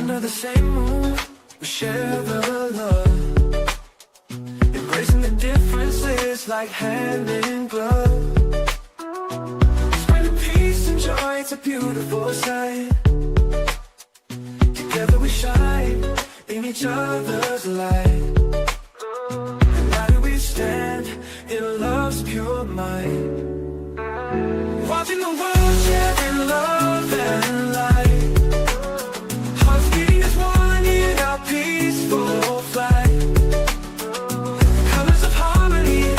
Under the same moon, we share the love. Embracing the differences like hand in glove. Spreading peace and joy, it's a beautiful sight. Together we shine in each other's light. And now do we stand in love's pure might. Watching the world share in love and light. Hearts beating as one in our peaceful flight. Colors of harmony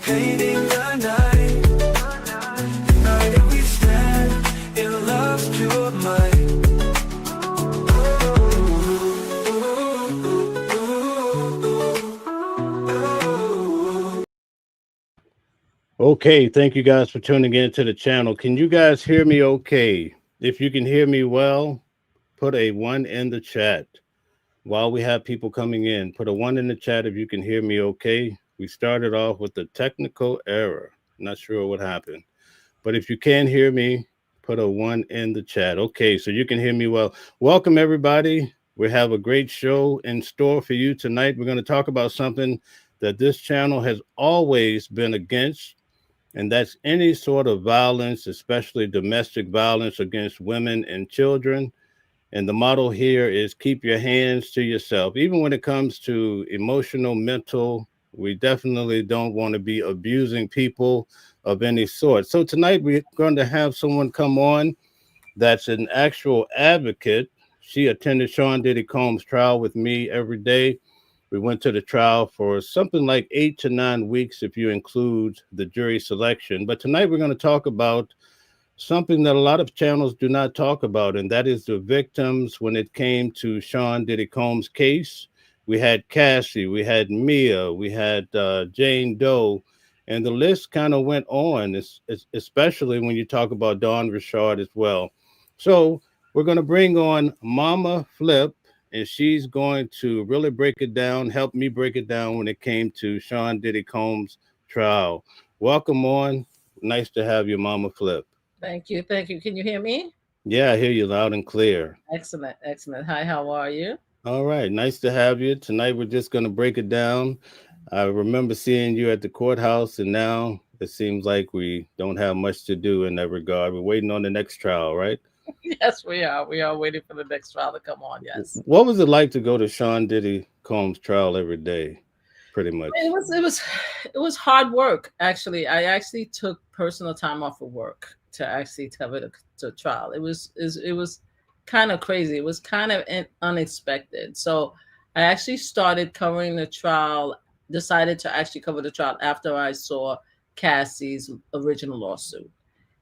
painting the night. United we stand in love's pure might. Okay, thank you guys for tuning in to the channel. Can you guys hear me okay? If you can hear me well, put a 1 in the chat. While we have people coming in, put a 1 in the chat if you can hear me okay. We started off with a technical error. Not sure what happened. But if you can hear me, put a 1 in the chat. Okay, so you can hear me well. Welcome, everybody. We have a great show in store for you tonight. We're going to talk about something that this channel has always been against, and that's any sort of violence, especially domestic violence against women and children. And the motto here is keep your hands to yourself. Even when it comes to emotional, mental, we definitely don't want to be abusing people of any sort. So tonight we're going to have someone come on that's an actual advocate. She attended Sean Diddy Combs' trial with me every day. We went to the trial for something like 8 to 9 weeks if you include the jury selection. But tonight we're going to talk about something that a lot of channels do not talk about, and that is the victims when it came to Sean Diddy Combs' case. We had Cassie, we had Mia, we had Jane Doe, and the list kind of went on, especially when you talk about Dawn Richard as well. So we're going to bring on Mama Flip, and she's going to really break it down, help me break it down when it came to Sean Diddy Combs' trial. Welcome on. Nice to have you, Mama Flip. Thank you. Thank you. Can you hear me? Yeah, I hear you loud and clear. Excellent. Excellent. Hi, how are you? All right. Nice to have you. Tonight, we're just going to break it down. I remember seeing you at the courthouse, and now it seems like we don't have much to do in that regard. We're waiting on the next trial, right? Yes, we are. We are waiting for the next trial to come on. Yes. What was it like to go to Sean Diddy Combs' trial every day? Pretty much. It was hard work. Actually, I actually took personal time off of work to actually cover the trial. It was kind of crazy. It was kind of unexpected. So I actually started covering the trial. Decided to actually cover the trial after I saw Cassie's original lawsuit.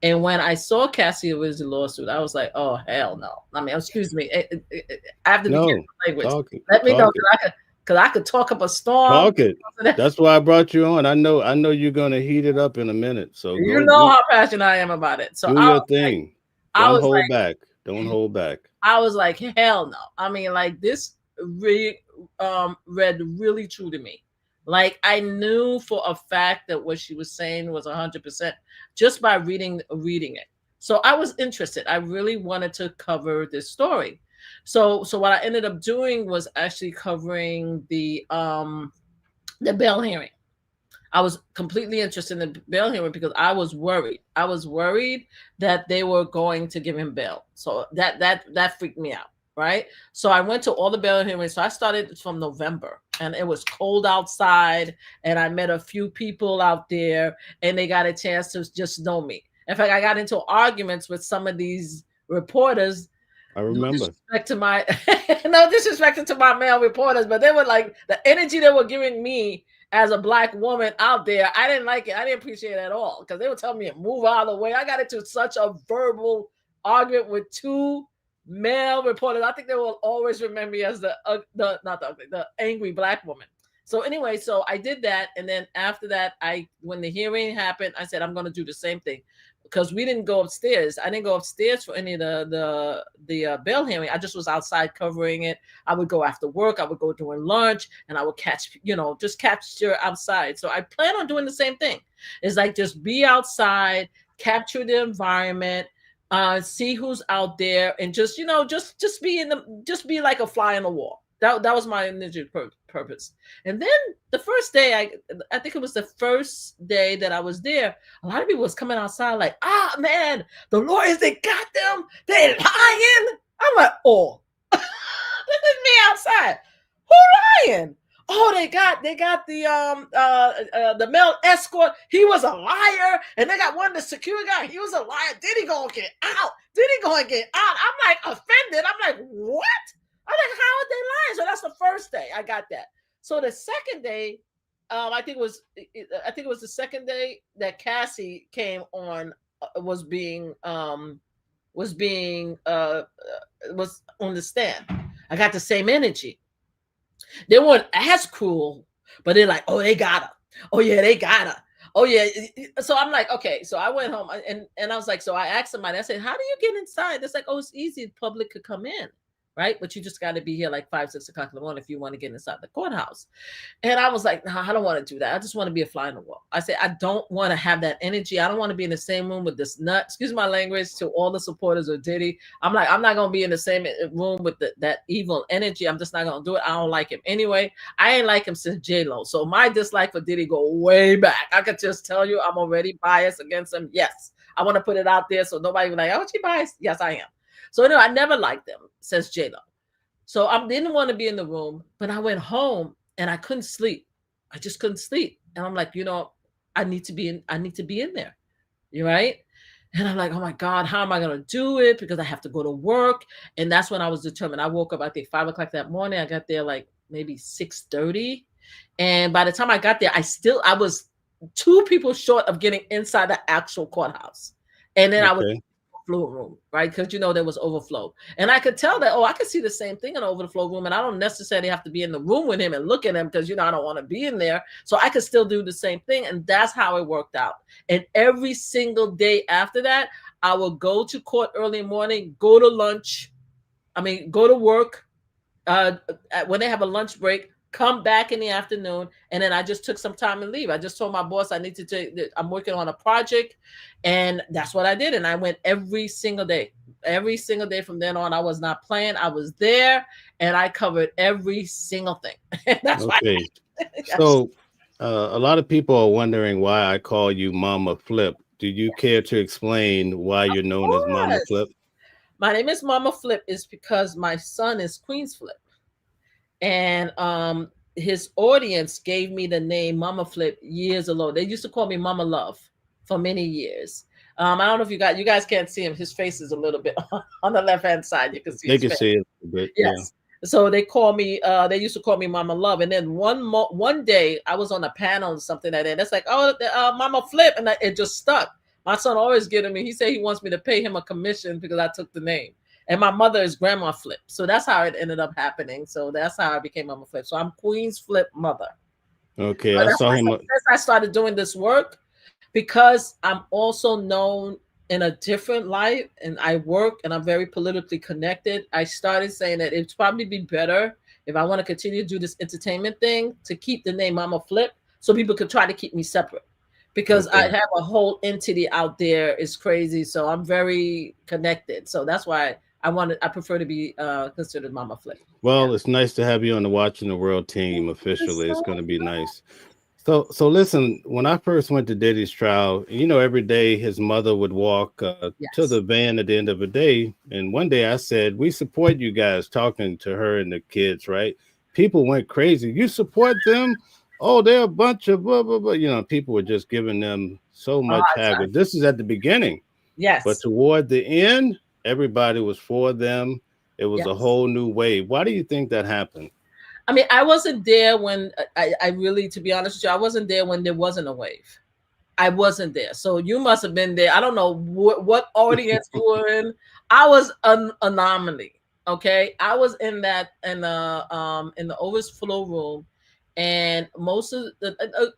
And when I saw Cassie's original lawsuit, I was like, "Oh hell no!" I mean, excuse me. I have to be careful language. Let me know because I could talk up a storm. Talk it. That's why I brought you on. I know you're gonna heat it up in a minute. So you know how passionate I am about it. So do your thing. Don't hold back. Don't hold back. I was like, hell no. I mean, like this read really true to me. Like I knew for a fact that what she was saying was 100% just by reading it. So I was interested. I really wanted to cover this story. So what I ended up doing was actually covering the bail hearing. I was completely interested in the bail hearing because I was worried. I was worried that they were going to give him bail. So that freaked me out. Right. So I went to all the bail hearings. So I started from November and it was cold outside and I met a few people out there and they got a chance to just know me. In fact, I got into arguments with some of these reporters. I remember. No disrespect to my male reporters, but they were like the energy they were giving me as a Black woman out there. I didn't like it. I didn't appreciate it at all because they were telling me to move out of the way. I got into such a verbal argument with two male reporters. I think they will always remember me as the angry Black woman. So anyway, so I did that, and then after that, when the hearing happened, I said I'm going to do the same thing because we didn't go upstairs. I didn't go upstairs for any of the bail hearing. I just was outside covering it. I would go after work. I would go during lunch, and I would just capture outside. So I plan on doing the same thing. It's like just be outside, capture the environment. see who's out there, and just just be just be like a fly on the wall. That was my initial purpose. And then the first day, I think it was the first day that I was there, a lot of people was coming outside like, ah man, the lawyers, they got them, they lying. I'm like, oh, this is me outside. Who lying? Oh, they got the male escort. He was a liar, and they got one the security guy. He was a liar. Diddy gonna get out? Diddy gonna get out? I'm like offended. I'm like, what? I'm like, how are they lying? So that's the first day I got that. So the second day, I think it was the second day that Cassie came on, was on the stand. I got the same energy. They weren't as cruel, but they're like, oh, they got her. Oh yeah, they got her. Oh yeah. So I'm like, okay. So I went home and I was like, so I asked somebody, I said, how do you get inside? It's like, oh, it's easy. The public could come in. Right. But you just got to be here like 5, 6 o'clock in the morning if you want to get inside the courthouse. And I was like, no, I don't want to do that. I just want to be a fly on the wall. I said, I don't want to have that energy. I don't want to be in the same room with this nut, excuse my language, to all the supporters of Diddy. I'm like, I'm not going to be in the same room with that evil energy. I'm just not going to do it. I don't like him. Anyway, I ain't like him since J-Lo. So my dislike for Diddy go way back. I could just tell you I'm already biased against him. Yes. I want to put it out there so nobody be like, oh, she biased. Yes, I am. So anyway, I never liked them since J-Lo. So I didn't want to be in the room, but I went home and I couldn't sleep. I just couldn't sleep. And I'm like, I need to be in there. You're right. And I'm like, oh my God, how am I going to do it? Because I have to go to work. And that's when I was determined. I woke up, I think 5 o'clock that morning. I got there like maybe 6:30. And by the time I got there, I was 2 people short of getting inside the actual courthouse. And then I was overflow room, right? Because there was overflow. And I could tell that, I could see the same thing in the overflow room. And I don't necessarily have to be in the room with him and look at him because I don't want to be in there. So I could still do the same thing. And that's how it worked out. And every single day after that, I would go to court early in the morning, go to work when they have a lunch break, come back in the afternoon, and then I just took some time and leave. I just told my boss I'm working on a project, and that's what I did. And I went every single day from then on. I was not playing. I was there, and I covered every single thing. That's okay. Yes. So a lot of people are wondering why I call you Mama Flip. Do you care to explain why you're known as Mama Flip? My name is Mama Flip is because my son is Queen's Flip. And his audience gave me the name Mama Flip years ago. They used to call me Mama Love for many years. I don't know if you guys can't see him. His face is a little bit on the left-hand side. You can see. They can see it a bit. Yes. Yeah. So they call me. They used to call me Mama Love. And then one day I was on a panel or something like that. That's like, Mama Flip, and it just stuck. My son always getting me. He said he wants me to pay him a commission because I took the name. And my mother is Grandma Flip. So that's how it ended up happening. So that's how I became Mama Flip. So I'm Queen's Flip mother. Okay. I saw him. I started doing this work because I'm also known in a different light, and I work and I'm very politically connected. I started saying that it'd probably be better if I want to continue to do this entertainment thing to keep the name Mama Flip so people could try to keep me separate. Because I have a whole entity out there. It's crazy. So I'm very connected. So that's why I prefer to be considered Mama Flip. Well, it's nice to have you on the Watching the World team officially. It's going to be nice. So listen, when I first went to Diddy's trial, every day his mother would walk to the van at the end of the day. And one day I said, we support you guys, talking to her and the kids, right? People went crazy. You support them? Oh, they're a bunch of blah, blah, blah. People were just giving them so much havoc. This is at the beginning. Yes. But toward the end, everybody was for them. It was a whole new wave. Why do you think that happened? I mean, I wasn't there when I really, to be honest with you, I wasn't there when there wasn't a wave. I wasn't there. So you must have been there. I don't know what audience you were in. I was an anomaly. Okay. I was in the overflow room, and most of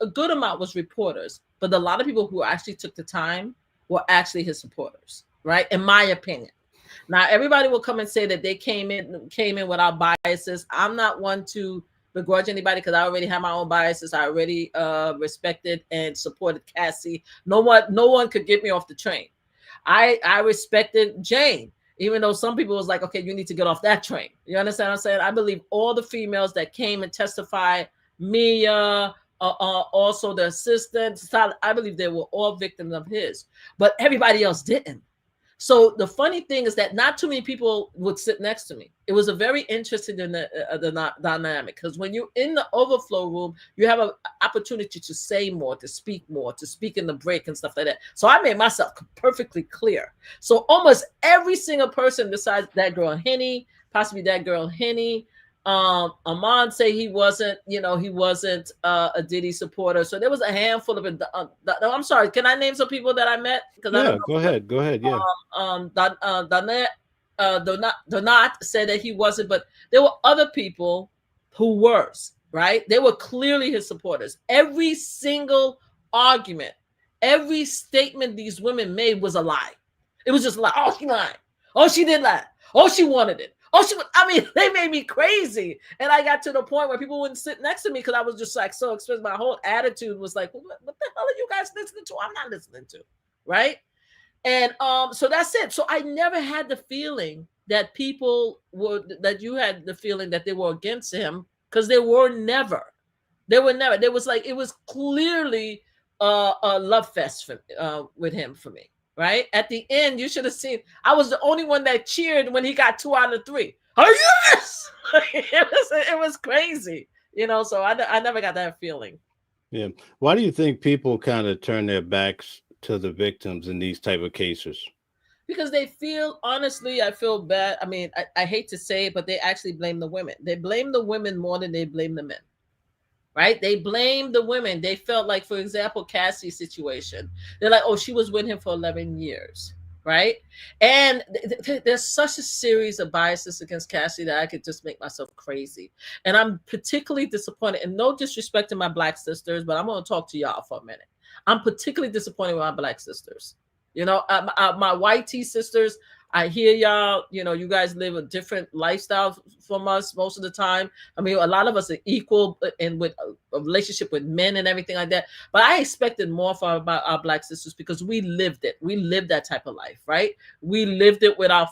a good amount was reporters, but a lot of people who actually took the time were actually his supporters, right? In my opinion. Now, everybody will come and say that they came in without biases. I'm not one to begrudge anybody because I already have my own biases. I already respected and supported Cassie. No one could get me off the train. I respected Jane, even though some people was like, okay, you need to get off that train. You understand what I'm saying? I believe all the females that came and testified, Mia, also the assistant, I believe they were all victims of his, but everybody else didn't. So the funny thing is that not too many people would sit next to me. It was a very interesting dynamic, because when you're in the overflow room, you have an opportunity to say more, to speak in the break and stuff like that. So I made myself perfectly clear. So almost every single person besides that girl Henny, possibly that girl Henny, Amon say he wasn't a Diddy supporter. So there was a handful of it. I'm sorry, can I name some people that I met? Because I don't know. Go ahead. Yeah. Donat said that he wasn't, but there were other people who were, right? They were clearly his supporters. Every single argument, every statement these women made was a lie. It was just like, oh, she lied. Oh, she did lie. Oh, she wanted it. Oh, they made me crazy. And I got to the point where people wouldn't sit next to me because I was just like so expressed. My whole attitude was like, what the hell are you guys listening to? I'm not listening to, right? And so that's it. So I never had the feeling that you had the feeling that they were against him, because they were never. There was like, it was clearly a love fest with him for me. Right at the end, you should have seen. I was the only one that cheered when he got 2 out of 3. Oh yes, it was crazy, So I never got that feeling. Yeah. Why do you think people kind of turn their backs to the victims in these type of cases? Because they feel, honestly, I feel bad. I mean, I hate to say it, but they actually blame the women. They blame the women more than they blame the men. Right? They blame the women. They felt like, for example, Cassie's situation. They're like, oh, she was with him for 11 years. Right? And there's such a series of biases against Cassie that I could just make myself crazy. And I'm particularly disappointed, and no disrespect to my Black sisters, but I'm going to talk to y'all for a minute. I'm particularly disappointed with my Black sisters. My white tea sisters, I hear y'all, you guys live a different lifestyle from us most of the time. I mean, a lot of us are equal and with a relationship with men and everything like that. But I expected more from our Black sisters, because we lived it. We lived that type of life, right? We lived it with our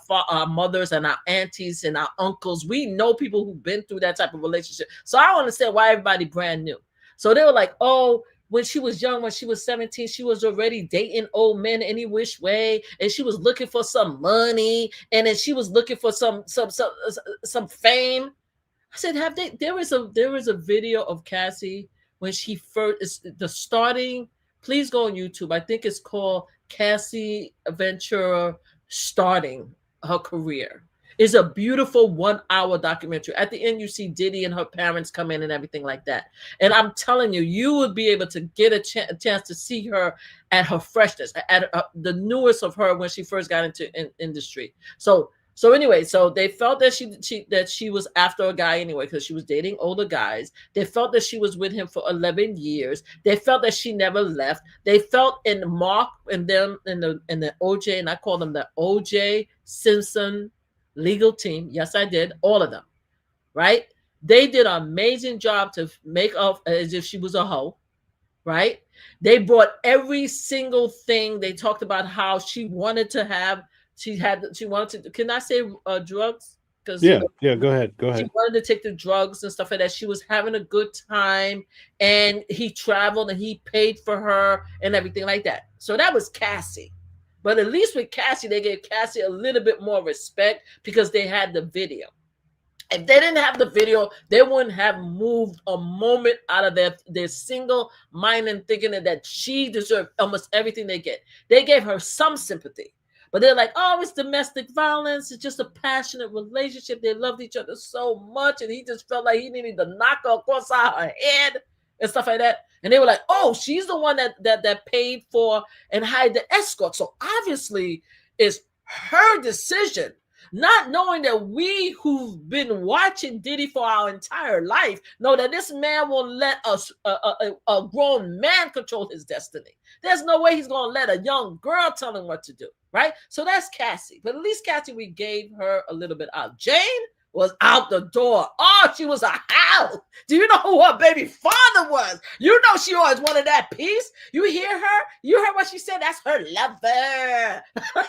mothers and our aunties and our uncles. We know people who've been through that type of relationship. So I don't understand why everybody brand new. So they were like, oh, when she was young, when she was 17, she was already dating old men any which way, and she was looking for some money, and then she was looking for some fame. I said, there is a video of Cassie when she first, the starting. Please go on YouTube. I think it's called Cassie Ventura Starting Her Career. It's a beautiful 1-hour documentary. At the end, you see Diddy and her parents come in and everything like that. And I'm telling you, you would be able to get a chance to see her at her freshness, at the newest of her when she first got into industry. So anyway, so they felt that she was after a guy anyway, because she was dating older guys. They felt that she was with him for 11 years. They felt that she never left. They felt in Mark and them in the OJ, and I call them the OJ Simpson legal team. Yes, I did. All of them. Right? They did an amazing job to make up as if she was a hoe. Right? They brought every single thing. They talked about how she wanted to have. She wanted to. Can I say drugs? Because yeah, go ahead. She wanted to take the drugs and stuff like that. She was having a good time, and he traveled and he paid for her and everything like that. So that was Cassie. But at least with Cassie, they gave Cassie a little bit more respect because they had the video. If they didn't have the video, they wouldn't have moved a moment out of their single mind and thinking that she deserved almost everything they get. They gave her some sympathy. But they're like, oh, it's domestic violence. It's just a passionate relationship. They loved each other so much. And he just felt like he needed to knock her across her head and stuff like that. And they were like, oh, she's the one that paid for and hired the escort. So obviously it's her decision, not knowing that we who've been watching Diddy for our entire life know that this man won't let us a grown man control his destiny. There's no way he's going to let a young girl tell him what to do, right? So that's Cassie. But at least Cassie, we gave her a little bit out. Jane, was out the door. Oh, she was a house. Do you know who her baby father was? You know she always wanted that peace. You hear her? You heard what she said? That's her lover.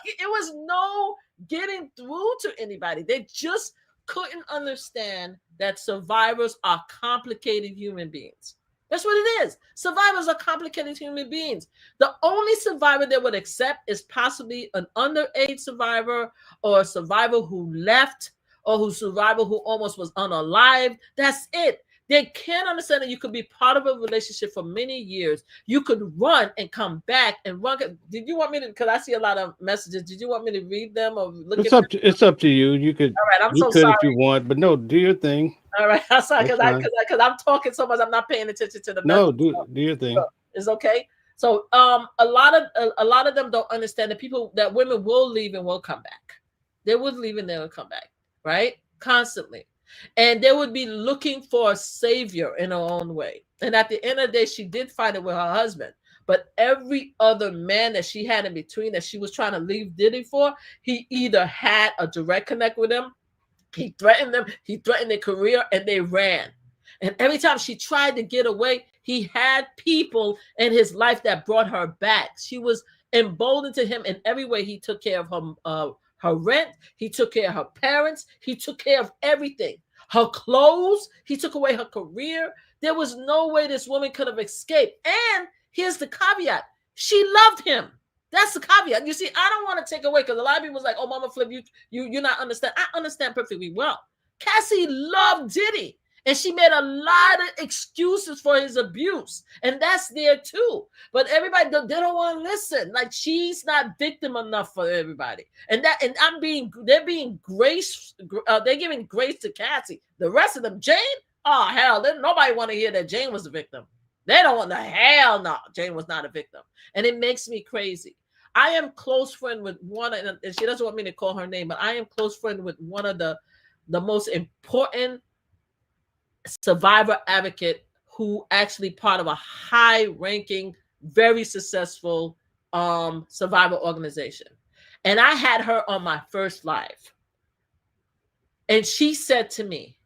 It was no getting through to anybody. They just couldn't understand that survivors are complicated human beings. That's what it is. Survivors are complicated human beings. The only survivor they would accept is possibly an underage survivor, or a survivor who left, or who survivor who almost was unalived. That's it. They can't understand that you could be part of a relationship for many years. You could run and come back and run. Did you want me to? Because I see a lot of messages. Did you want me to read them or look at them? It's up to you. You could. All right. I'm You so could sorry. if you want, but no, do your thing. All right. I'm sorry That's because fine. I'm talking so much. I'm not paying attention to the No, messages. do your thing. It's okay. So a lot of them don't understand that women will leave and will come back. They would leave and they will come back, right? Constantly. And they would be looking for a savior in her own way. And at the end of the day, she did find it with her husband. But every other man that she had in between that she was trying to leave Diddy for, he either had a direct connect with him, he threatened them, he threatened their career, and they ran. And every time she tried to get away, he had people in his life that brought her back. She was emboldened to him in every way. He took care of her rent. He took care of her parents. He took care of everything. Her clothes. He took away her career. There was no way this woman could have escaped. And here's the caveat. She loved him. That's the caveat. You see, I don't want to take away, because a lot of people was like, oh, Mama Flip, you're not understand. I understand perfectly well. Cassie loved Diddy. And she made a lot of excuses for his abuse. And that's there too. But everybody, they don't want to listen. Like, she's not victim enough for everybody. And they're giving grace to Cassie. The rest of them, Jane, oh, hell, nobody want to hear that Jane was the victim. They don't want the hell no. Jane was not a victim. And it makes me crazy. I am close friend with one, and she doesn't want me to call her name, but I am close friend with one of the most important survivor advocate, who actually part of a high-ranking, very successful survivor organization. And I had her on my first live. And she said to me,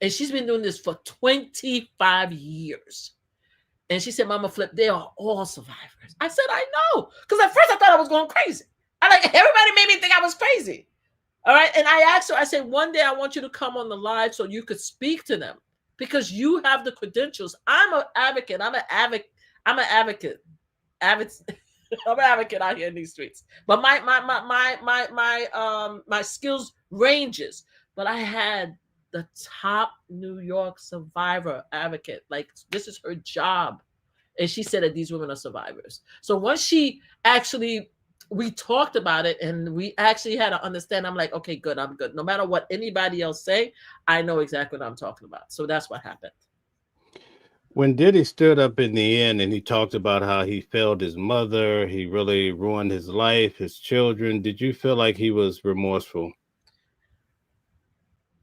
and she's been doing this for 25 years. And she said, Mama Flip, they are all survivors. I said, I know. Because at first I thought I was going crazy. Everybody made me think I was crazy. All right. And I asked her, I said, one day I want you to come on the live so you could speak to them, because you have the credentials. I'm an advocate. I'm an advocate. I'm an advocate out here in these streets. But my skills ranges. But I had the top New York survivor advocate. Like, this is her job. And she said that these women are survivors. So once we talked about it, and we actually had to understand, I'm like, okay, good, I'm good. No matter what anybody else say, I know exactly what I'm talking about. So that's what happened. When Diddy stood up in the end and he talked about how he failed his mother, he really ruined his life, his children, did you feel like he was remorseful?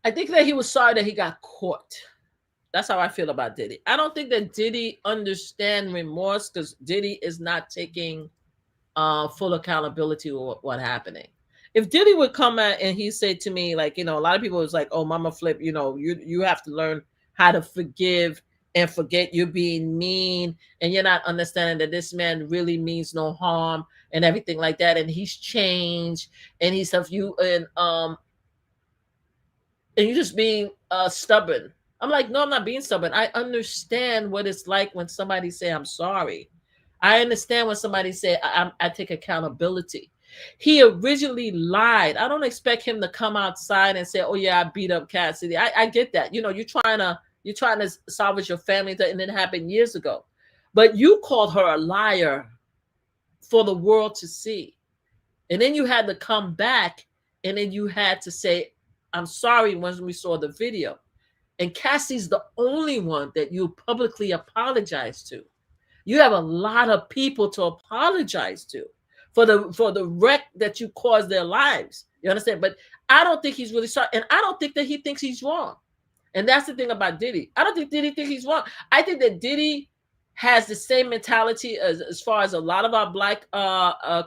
I think that he was sorry that he got caught. That's how I feel about Diddy. I don't think that Diddy understands remorse, because Diddy is not taking full accountability of what happening. If Diddy would come out and he said to me, like, a lot of people was like, oh, Mama Flip, you have to learn how to forgive and forget. You're being mean and you're not understanding that this man really means no harm and everything like that. And he's changed and he's of you and you're just being stubborn. I'm like, no, I'm not being stubborn. I understand what it's like when somebody say, I'm sorry. I understand when somebody say, I take accountability. He originally lied. I don't expect him to come outside and say, oh yeah, I beat up Cassidy. I get that. You're trying to salvage your family, and it happened years ago. But you called her a liar for the world to see. And then you had to come back and then you had to say, I'm sorry, when we saw the video. And Cassie's the only one that you publicly apologize to. You have a lot of people to apologize to for the wreck that you caused their lives. You understand? But I don't think he's really sorry. And I don't think that he thinks he's wrong. And that's the thing about Diddy. I don't think Diddy thinks he's wrong. I think that Diddy has the same mentality as far as a lot of our Black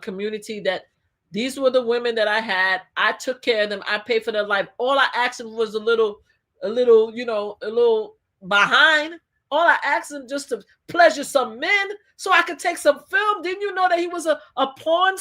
community, that These were the women that I had. I took care of them. I paid for their life. All I asked them was a little, a little behind. All I asked him just to pleasure some men so I could take some film. Didn't you know that he was a porn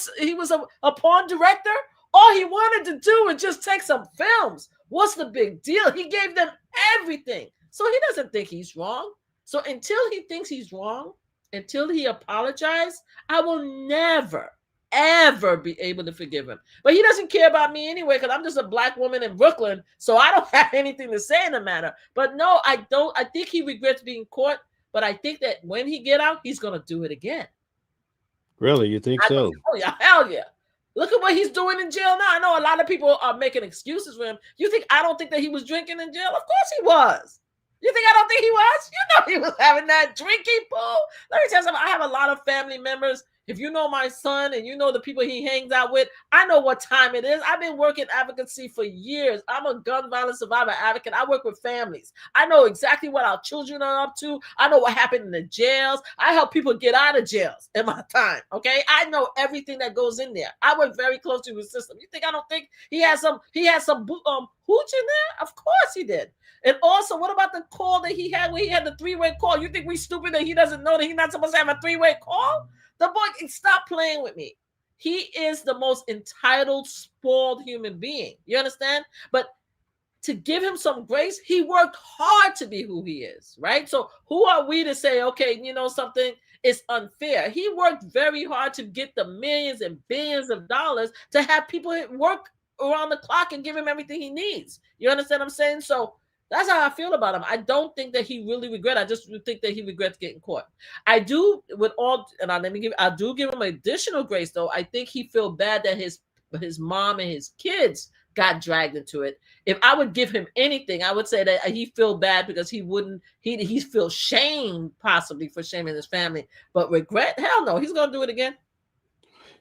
director? All he wanted to do was just take some films. What's the big deal? He gave them everything. So he doesn't think he's wrong. So until he thinks he's wrong, until he apologized, I will never, ever be able to forgive him. But he doesn't care about me anyway, because I'm just a black woman in Brooklyn, so I don't have anything to say in the matter. But no, I don't. I think he regrets being caught, but I think that when he get out, he's going to do it again. Really? You think so? Oh, yeah. Hell yeah. Look at what he's doing in jail now. I know a lot of people are making excuses for him. You think I don't think that he was drinking in jail? Of course he was. You think I don't think he was? You know he was having that drinking pool. Let me tell you something. I have a lot of family members. If you know my son and you know the people he hangs out with, I know what time it is. I've been working advocacy for years. I'm a gun violence survivor advocate. I work with families. I know exactly what our children are up to. I know what happened in the jails. I help people get out of jails in my time. Okay, I know everything that goes in there. I work very closely with the system. You think I don't think he has some hooch in there? Of course he did. And also, what about the call that he had when he had the three-way call? You think we stupid that he doesn't know that he's not supposed to have a three-way call? The boy, stop playing with me. He is the most entitled, spoiled human being. You understand? But to give him some grace, he worked hard to be who he is, right? So who are we to say, okay, you know something, it's unfair? He worked very hard to get the millions and billions of dollars to have people work around the clock and give him everything he needs. You understand what I'm saying? So that's how I feel about him. I don't think that he really regrets. I just think that he regrets getting caught. I do I do give him additional grace though. I think he feel bad that his mom and his kids got dragged into it. If I would give him anything, I would say that he feel bad because he feels shame possibly for shaming his family. But regret, hell no, he's gonna do it again.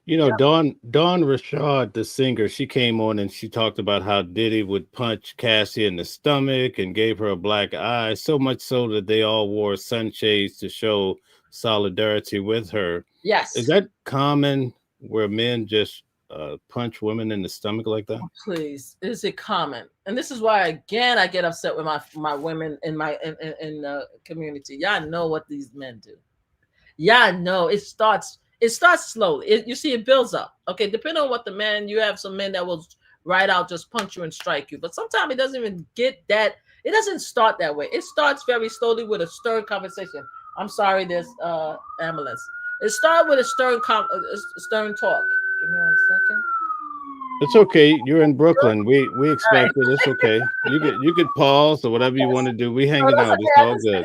You know, Dawn Rashad, the singer, she came on and she talked about how Diddy would punch Cassie in the stomach and gave her a black eye, so much so that they all wore sunshades to show solidarity with her. Yes. Is that common where men just punch women in the stomach like that? Oh, please, is it common? And this is why, again, I get upset with my women in the community. Y'all know what these men do. Y'all know it starts slowly. You see, it builds up. Okay, depending on what the man, you have some men that will right out just punch you and strike you. But sometimes it doesn't even get that. It doesn't start that way. It starts very slowly with a stern conversation. I'm sorry, there's ambulance. It started with a stern talk. Give me 1 second. It's okay. You're in Brooklyn. We expect it. It's okay. You could pause or whatever you want to do. We hanging out. It's all good.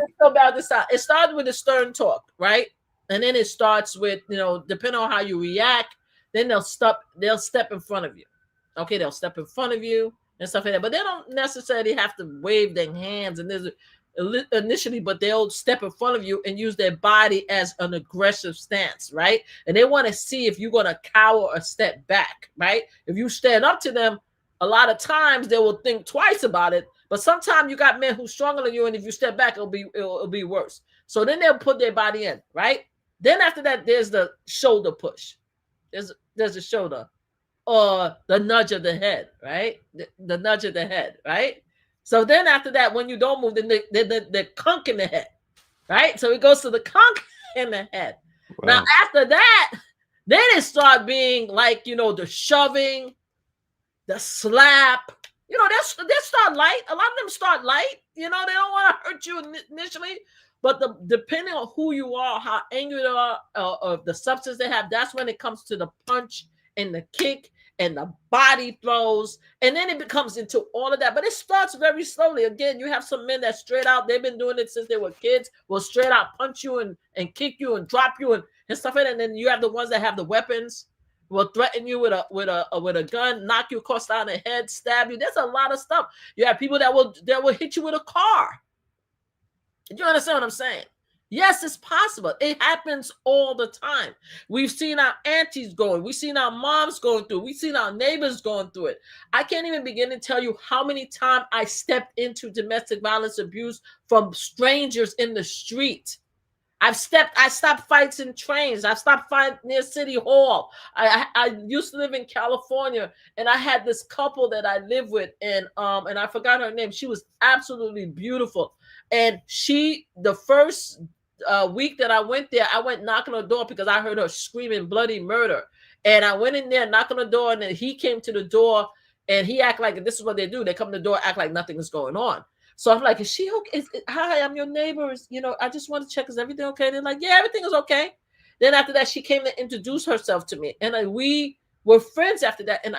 It started with a stern talk, right? And then it starts with, depending on how you react, then they'll step in front of you. Okay, they'll step in front of you and stuff like that. But they don't necessarily have to wave their hands and there's initially, but they'll step in front of you and use their body as an aggressive stance, right? And they want to see if you're going to cower or step back, right? If you stand up to them, a lot of times they will think twice about it. But sometimes you got men who's stronger than you, and if you step back, it'll be worse. So then they'll put their body in, right? Then after that, there's the shoulder push. There's a shoulder or the nudge of the head, right? The nudge of the head, right? So then after that, when you don't move, then the conk in the head, right? So it goes to the conk in the head. Wow. Now after that, then it start being like, the shoving, the slap. They start light. A lot of them start light. They don't want to hurt you initially. But depending on who you are, how angry they are, or the substance they have, that's when it comes to the punch and the kick and the body throws. And then it becomes into all of that. But it starts very slowly. Again, you have some men that straight out, they've been doing it since they were kids, will straight out punch you and kick you and drop you and stuff like that. And then you have the ones that have the weapons, will threaten you with a gun, knock you across down the head, stab you. There's a lot of stuff. You have people that will hit you with a car. Do you understand what I'm saying? Yes, it's possible. It happens all the time. We've seen our aunties going. We've seen our moms going through. We've seen our neighbors going through it. I can't even begin to tell you how many times I stepped into domestic violence abuse from strangers in the street. I stopped fights in trains. I stopped fighting near City Hall. I used to live in California, and I had this couple that I lived with, and I forgot her name. She was absolutely beautiful. And the first week that I went there, I went knocking on the door because I heard her screaming bloody murder. And I went in there, knocking on the door, and then he came to the door, and he acted like, this is what they do. They come to the door, act like nothing is going on. So I'm like, is she okay? Hi, I'm your neighbors. I just want to check, is everything okay? They're like, yeah, everything is okay. Then after that, she came to introduce herself to me. And we were friends after that. And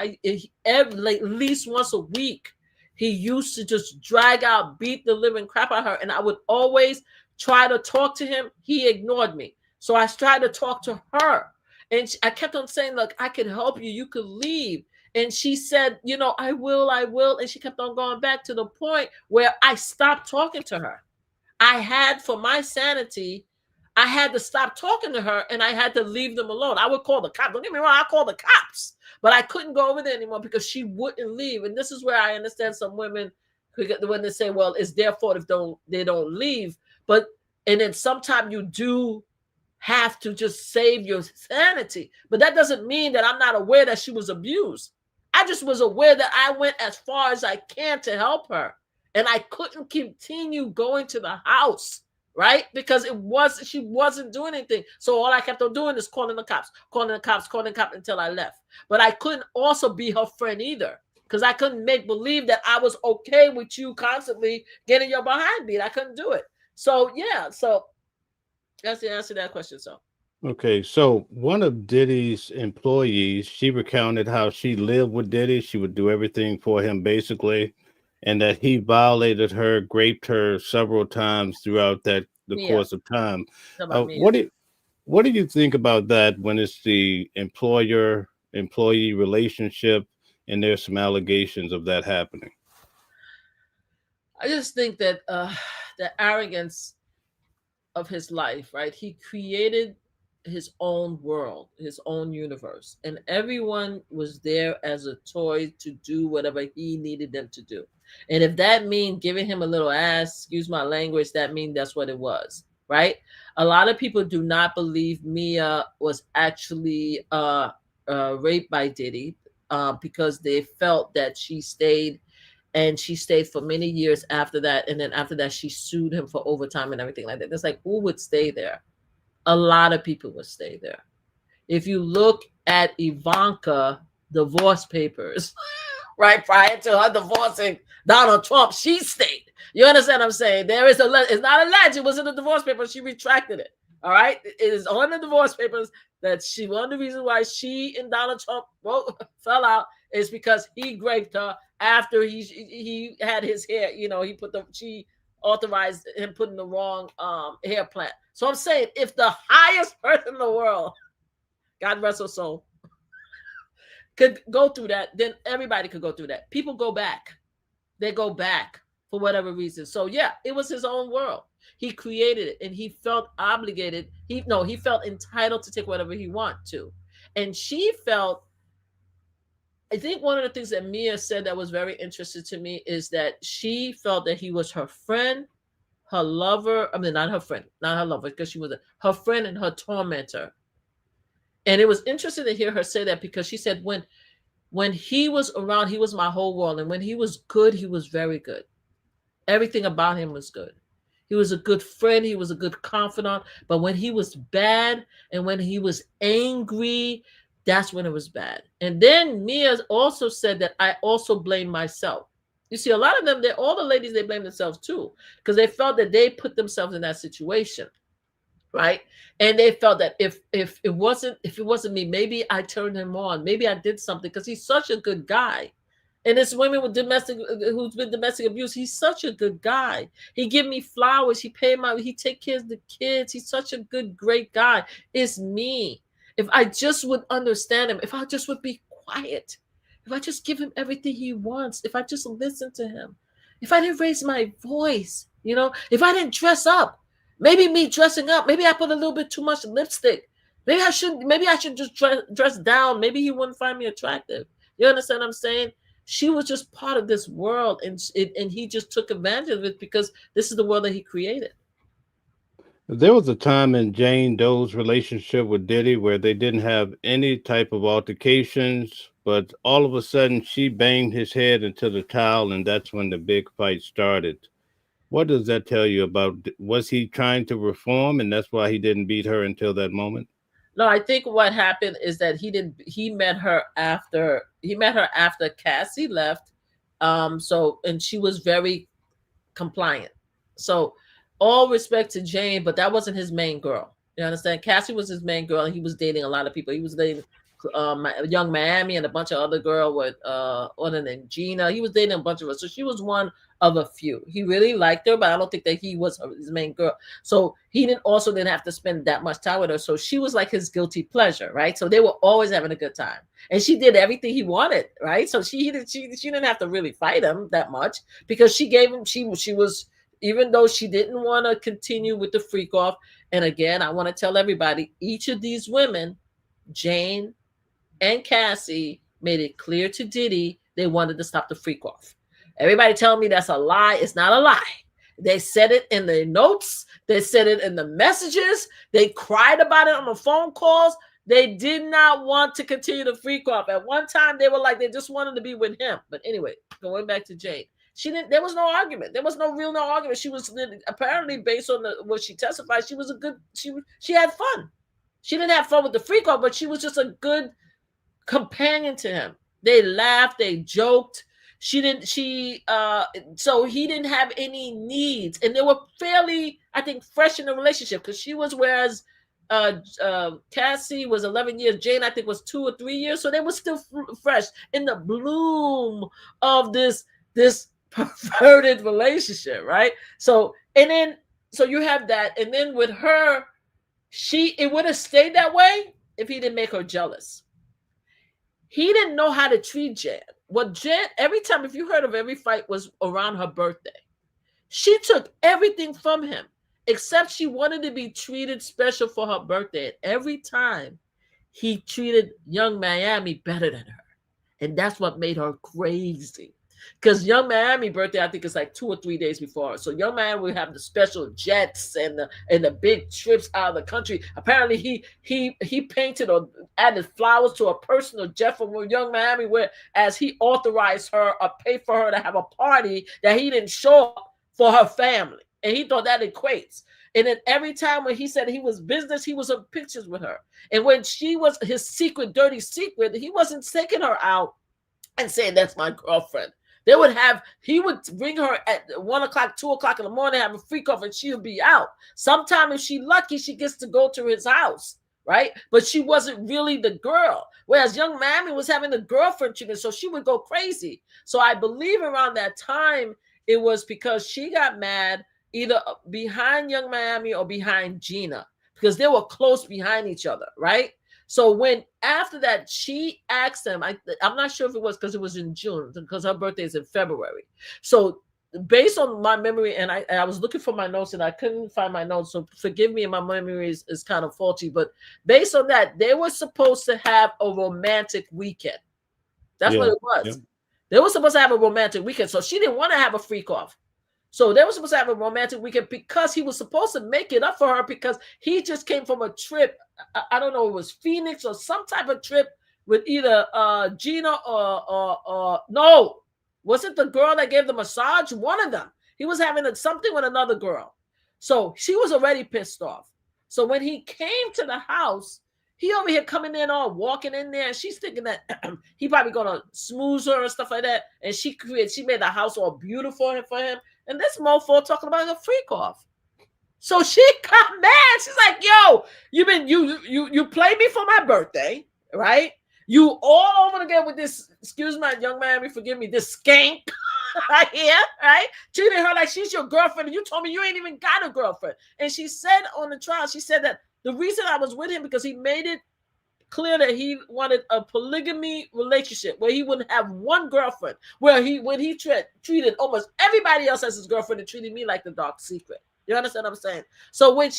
at least once a week, he used to just drag out, beat the living crap out of her. And I would always try to talk to him. He ignored me. So I tried to talk to her. And I kept on saying, look, I can help you. You could leave. And she said, I will. And she kept on going back to the point where I stopped talking to her. For my sanity, I had to stop talking to her, and I had to leave them alone. I would call the cops. Don't get me wrong, I called the cops. But I couldn't go over there anymore because she wouldn't leave. And this is where I understand some women, when they say, well, it's their fault if they don't leave. And then sometimes you do have to just save your sanity. But that doesn't mean that I'm not aware that she was abused. I just was aware that I went as far as I can to help her. And I couldn't continue going to the house, right? Because she wasn't doing anything. So all I kept on doing is calling the cops until I left. But I couldn't also be her friend either, because I couldn't make believe that I was okay with you constantly getting your behind beat. I couldn't do it. So yeah, so that's the answer to that question. So Okay, so one of Diddy's employees, she recounted how she lived with Diddy. She would do everything for him, basically, and that he violated her, raped her several times throughout the course of time. What do you think about that when it's the employer-employee relationship and there's some allegations of that happening? I just think that the arrogance of his life, right? He created his own world, his own universe, and everyone was there as a toy to do whatever he needed them to do. And if that means giving him a little ass, excuse my language, that means that's what it was, right? A lot of people do not believe Mia was actually raped by Diddy because they felt that she stayed, and she stayed for many years after that. And then after that, she sued him for overtime and everything like that. It's like, who would stay there? A lot of people would stay there. If you look at Ivanka divorce papers, right, prior to her divorcing Donald Trump, she stayed. You understand what I'm saying? It's not alleged. It was in the divorce papers. She retracted it. All right. It is on the divorce papers that one of the reasons why she and Donald Trump fell out is because he raped her after he had his hair. She authorized him putting the wrong hair plant. So I'm saying, if the highest person in the world, God rest her soul, could go through that, then everybody could go through that. People go back. They go back for whatever reason. So yeah, it was his own world. He created it, and he felt obligated. He felt entitled to take whatever he wanted to. And she felt, I think one of the things that Mia said that was very interesting to me is that she felt that he was her friend, her lover. I mean, not her friend, not her lover, because she was her friend and her tormentor. And it was interesting to hear her say that, because she said when he was around, he was my whole world. And when he was good, he was very good. Everything about him was good. He was a good friend. He was a good confidant. But when he was bad and when he was angry, that's when it was bad. And then Mia also said that I also blame myself. You see, a lot of them, all the ladies, they blame themselves too, because they felt that they put themselves in that situation, right? And they felt that if it wasn't me, maybe I turned him on, maybe I did something, because he's such a good guy. And it's women who's been domestic abuse. He's such a good guy. He give me flowers. He take care of the kids. He's such a good, great guy. It's me. If I just would understand him, if I just would be quiet, if I just give him everything he wants, if I just listen to him, if I didn't raise my voice, if I didn't dress up, maybe me dressing up, maybe I put a little bit too much lipstick. Maybe I should just dress down. Maybe he wouldn't find me attractive. You understand what I'm saying? She was just part of this world, and he just took advantage of it because this is the world that he created. There was a time in Jane Doe's relationship with Diddy where they didn't have any type of altercations, but all of a sudden she banged his head into the towel, and that's when the big fight started. What does that tell you about? Was he trying to reform, and that's why he didn't beat her until that moment? No, I think what happened is that he met her after Cassie left. So and she was very compliant. So all respect to Jane, but that wasn't his main girl. You understand? Cassie was his main girl, and he was dating a lot of people. He was dating Young Miami and a bunch of other girl with other than Gina. He was dating a bunch of us. So she was one of a few. He really liked her, but I don't think that he was his main girl. So he didn't have to spend that much time with her. So she was like his guilty pleasure, right? So they were always having a good time. And she did everything he wanted, right? So she didn't have to really fight him that much because she gave him she was, even though she didn't want to continue with the freak off. And again, I want to tell everybody, each of these women, Jane and Cassie, made it clear to Diddy they wanted to stop the freak off. Everybody telling me that's a lie. It's not a lie. They said it in the notes. They said it in the messages. They cried about it on the phone calls. They did not want to continue the freak off. At one time, they were like, they just wanted to be with him. But anyway, going back to Jane, she didn't. There was no argument. There was no argument. She was apparently, based on what she testified, she was a good. She had fun. She didn't have fun with the freak off, but she was just a good companion to him. They laughed, they joked. So he didn't have any needs, and they were fairly, I think, fresh in the relationship because she was, whereas Cassie was 11 years, Jane I think was 2 or 3 years, so they were still fresh in the bloom of this perverted relationship, right? So and then so you have that, and then with her, it would have stayed that way if he didn't make her jealous. He didn't know how to treat Jan. Jan, every time, if you heard of every fight, was around her birthday. She took everything from him, except she wanted to be treated special for her birthday. And every time, he treated Young Miami better than her. And that's what made her crazy. Because Young Miami birthday, I think, is like 2 or 3 days before. So Young Miami will have the special jets and the big trips out of the country. Apparently, he painted or added flowers to a personal jet from Young Miami, where as he authorized her or paid for her to have a party that he didn't show up for her family, and he thought that equates. And then every time when he said he was business, he was in pictures with her. And when she was his secret, dirty secret, he wasn't taking her out and saying that's my girlfriend. He would bring her at 1 o'clock, 2 o'clock in the morning, have a freak off, and she'll be out. Sometime if she's lucky, she gets to go to his house, right? But she wasn't really the girl. Whereas Young Miami was having the girlfriend treatment, so she would go crazy. So I believe around that time, it was because she got mad either behind Young Miami or behind Gina, because they were close behind each other, right? So when after that, she asked him, I'm not sure if it was because it was in June, because her birthday is in February. So based on my memory, and I was looking for my notes and I couldn't find my notes, so forgive me, my memory is kind of faulty. But based on that, they were supposed to have a romantic weekend. That's what it was. Yeah. They were supposed to have a romantic weekend. So she didn't want to have a freak off. So they were supposed to have a romantic weekend because he was supposed to make it up for her, because he just came from a trip. I don't know, it was Phoenix or some type of trip with either Gina or no, was it the girl that gave the massage? One of them. He was having something with another girl. So she was already pissed off. So when he came to the house, he over here coming in all walking in there, and she's thinking that he probably gonna smooze her and stuff like that. And she made the house all beautiful for him. And this mofo talking about a freak off. So she got mad. She's like, "Yo, you played me for my birthday, right? You all over again with this. Excuse my Young Miami, forgive me. This skank right here, right? Treating her like she's your girlfriend, and you told me you ain't even got a girlfriend." And she said on the trial, she said that the reason I was with him because he made it clear that he wanted a polygamy relationship where he wouldn't have one girlfriend, when he treated almost everybody else as his girlfriend and treated me like the dark secret. You understand what I'm saying? So when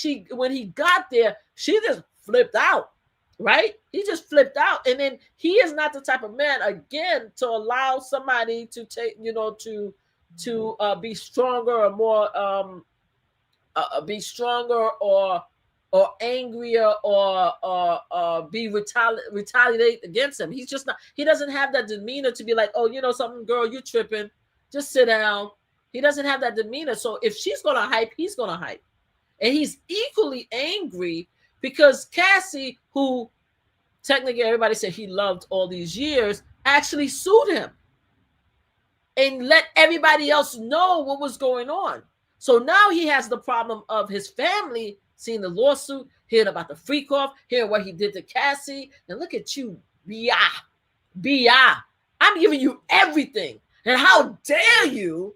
he got there, she just flipped out, right? He just flipped out. And then he is not the type of man, again, to allow somebody to take, to be stronger or more be stronger or angrier or be retaliate against him. He's just not. He doesn't have that demeanor to be like, oh, you know something, girl, you tripping. Just sit down. He doesn't have that demeanor. So if she's gonna hype, he's gonna hype, and he's equally angry because Cassie, who technically everybody said he loved all these years, actually sued him and let everybody else know what was going on. So now he has the problem of his family seeing the lawsuit, hearing about the freak off, hearing what he did to Cassie. And look at you, B.I. I'm giving you everything. And how dare you,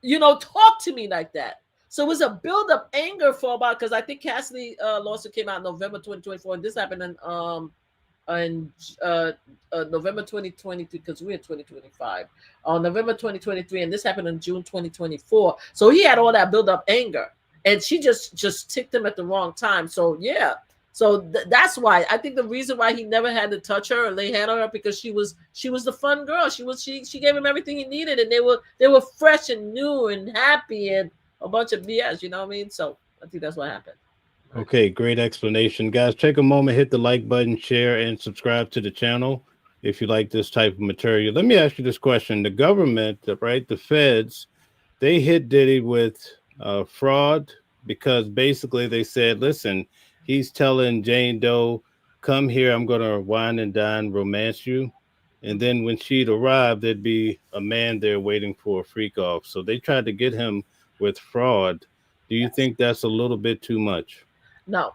talk to me like that? So it was a build-up anger for about, because I think Cassie lawsuit came out in November 2024, and this happened in November 2023, because we're in 2025. November 2023, and this happened in June 2024. So he had all that build-up anger, and she just ticked him at the wrong time. So yeah, so that's why I think the reason why he never had to touch her or lay hand on her, because she was the fun girl. She gave him everything he needed, and they were fresh and new and happy and a bunch of BS. You know what I mean? So I think that's what happened. Okay, great explanation. Guys, take a moment, hit the like button, share, and subscribe to the channel if you like this type of material. Let me ask you this question. The government, right, the feds, they hit Diddy with fraud because basically they said, listen, he's telling Jane Doe, come here, I'm going to wine and dine, romance you. And then when she'd arrive, there'd be a man there waiting for a freak off. So they tried to get him with fraud. Do you think that's a little bit too much? No.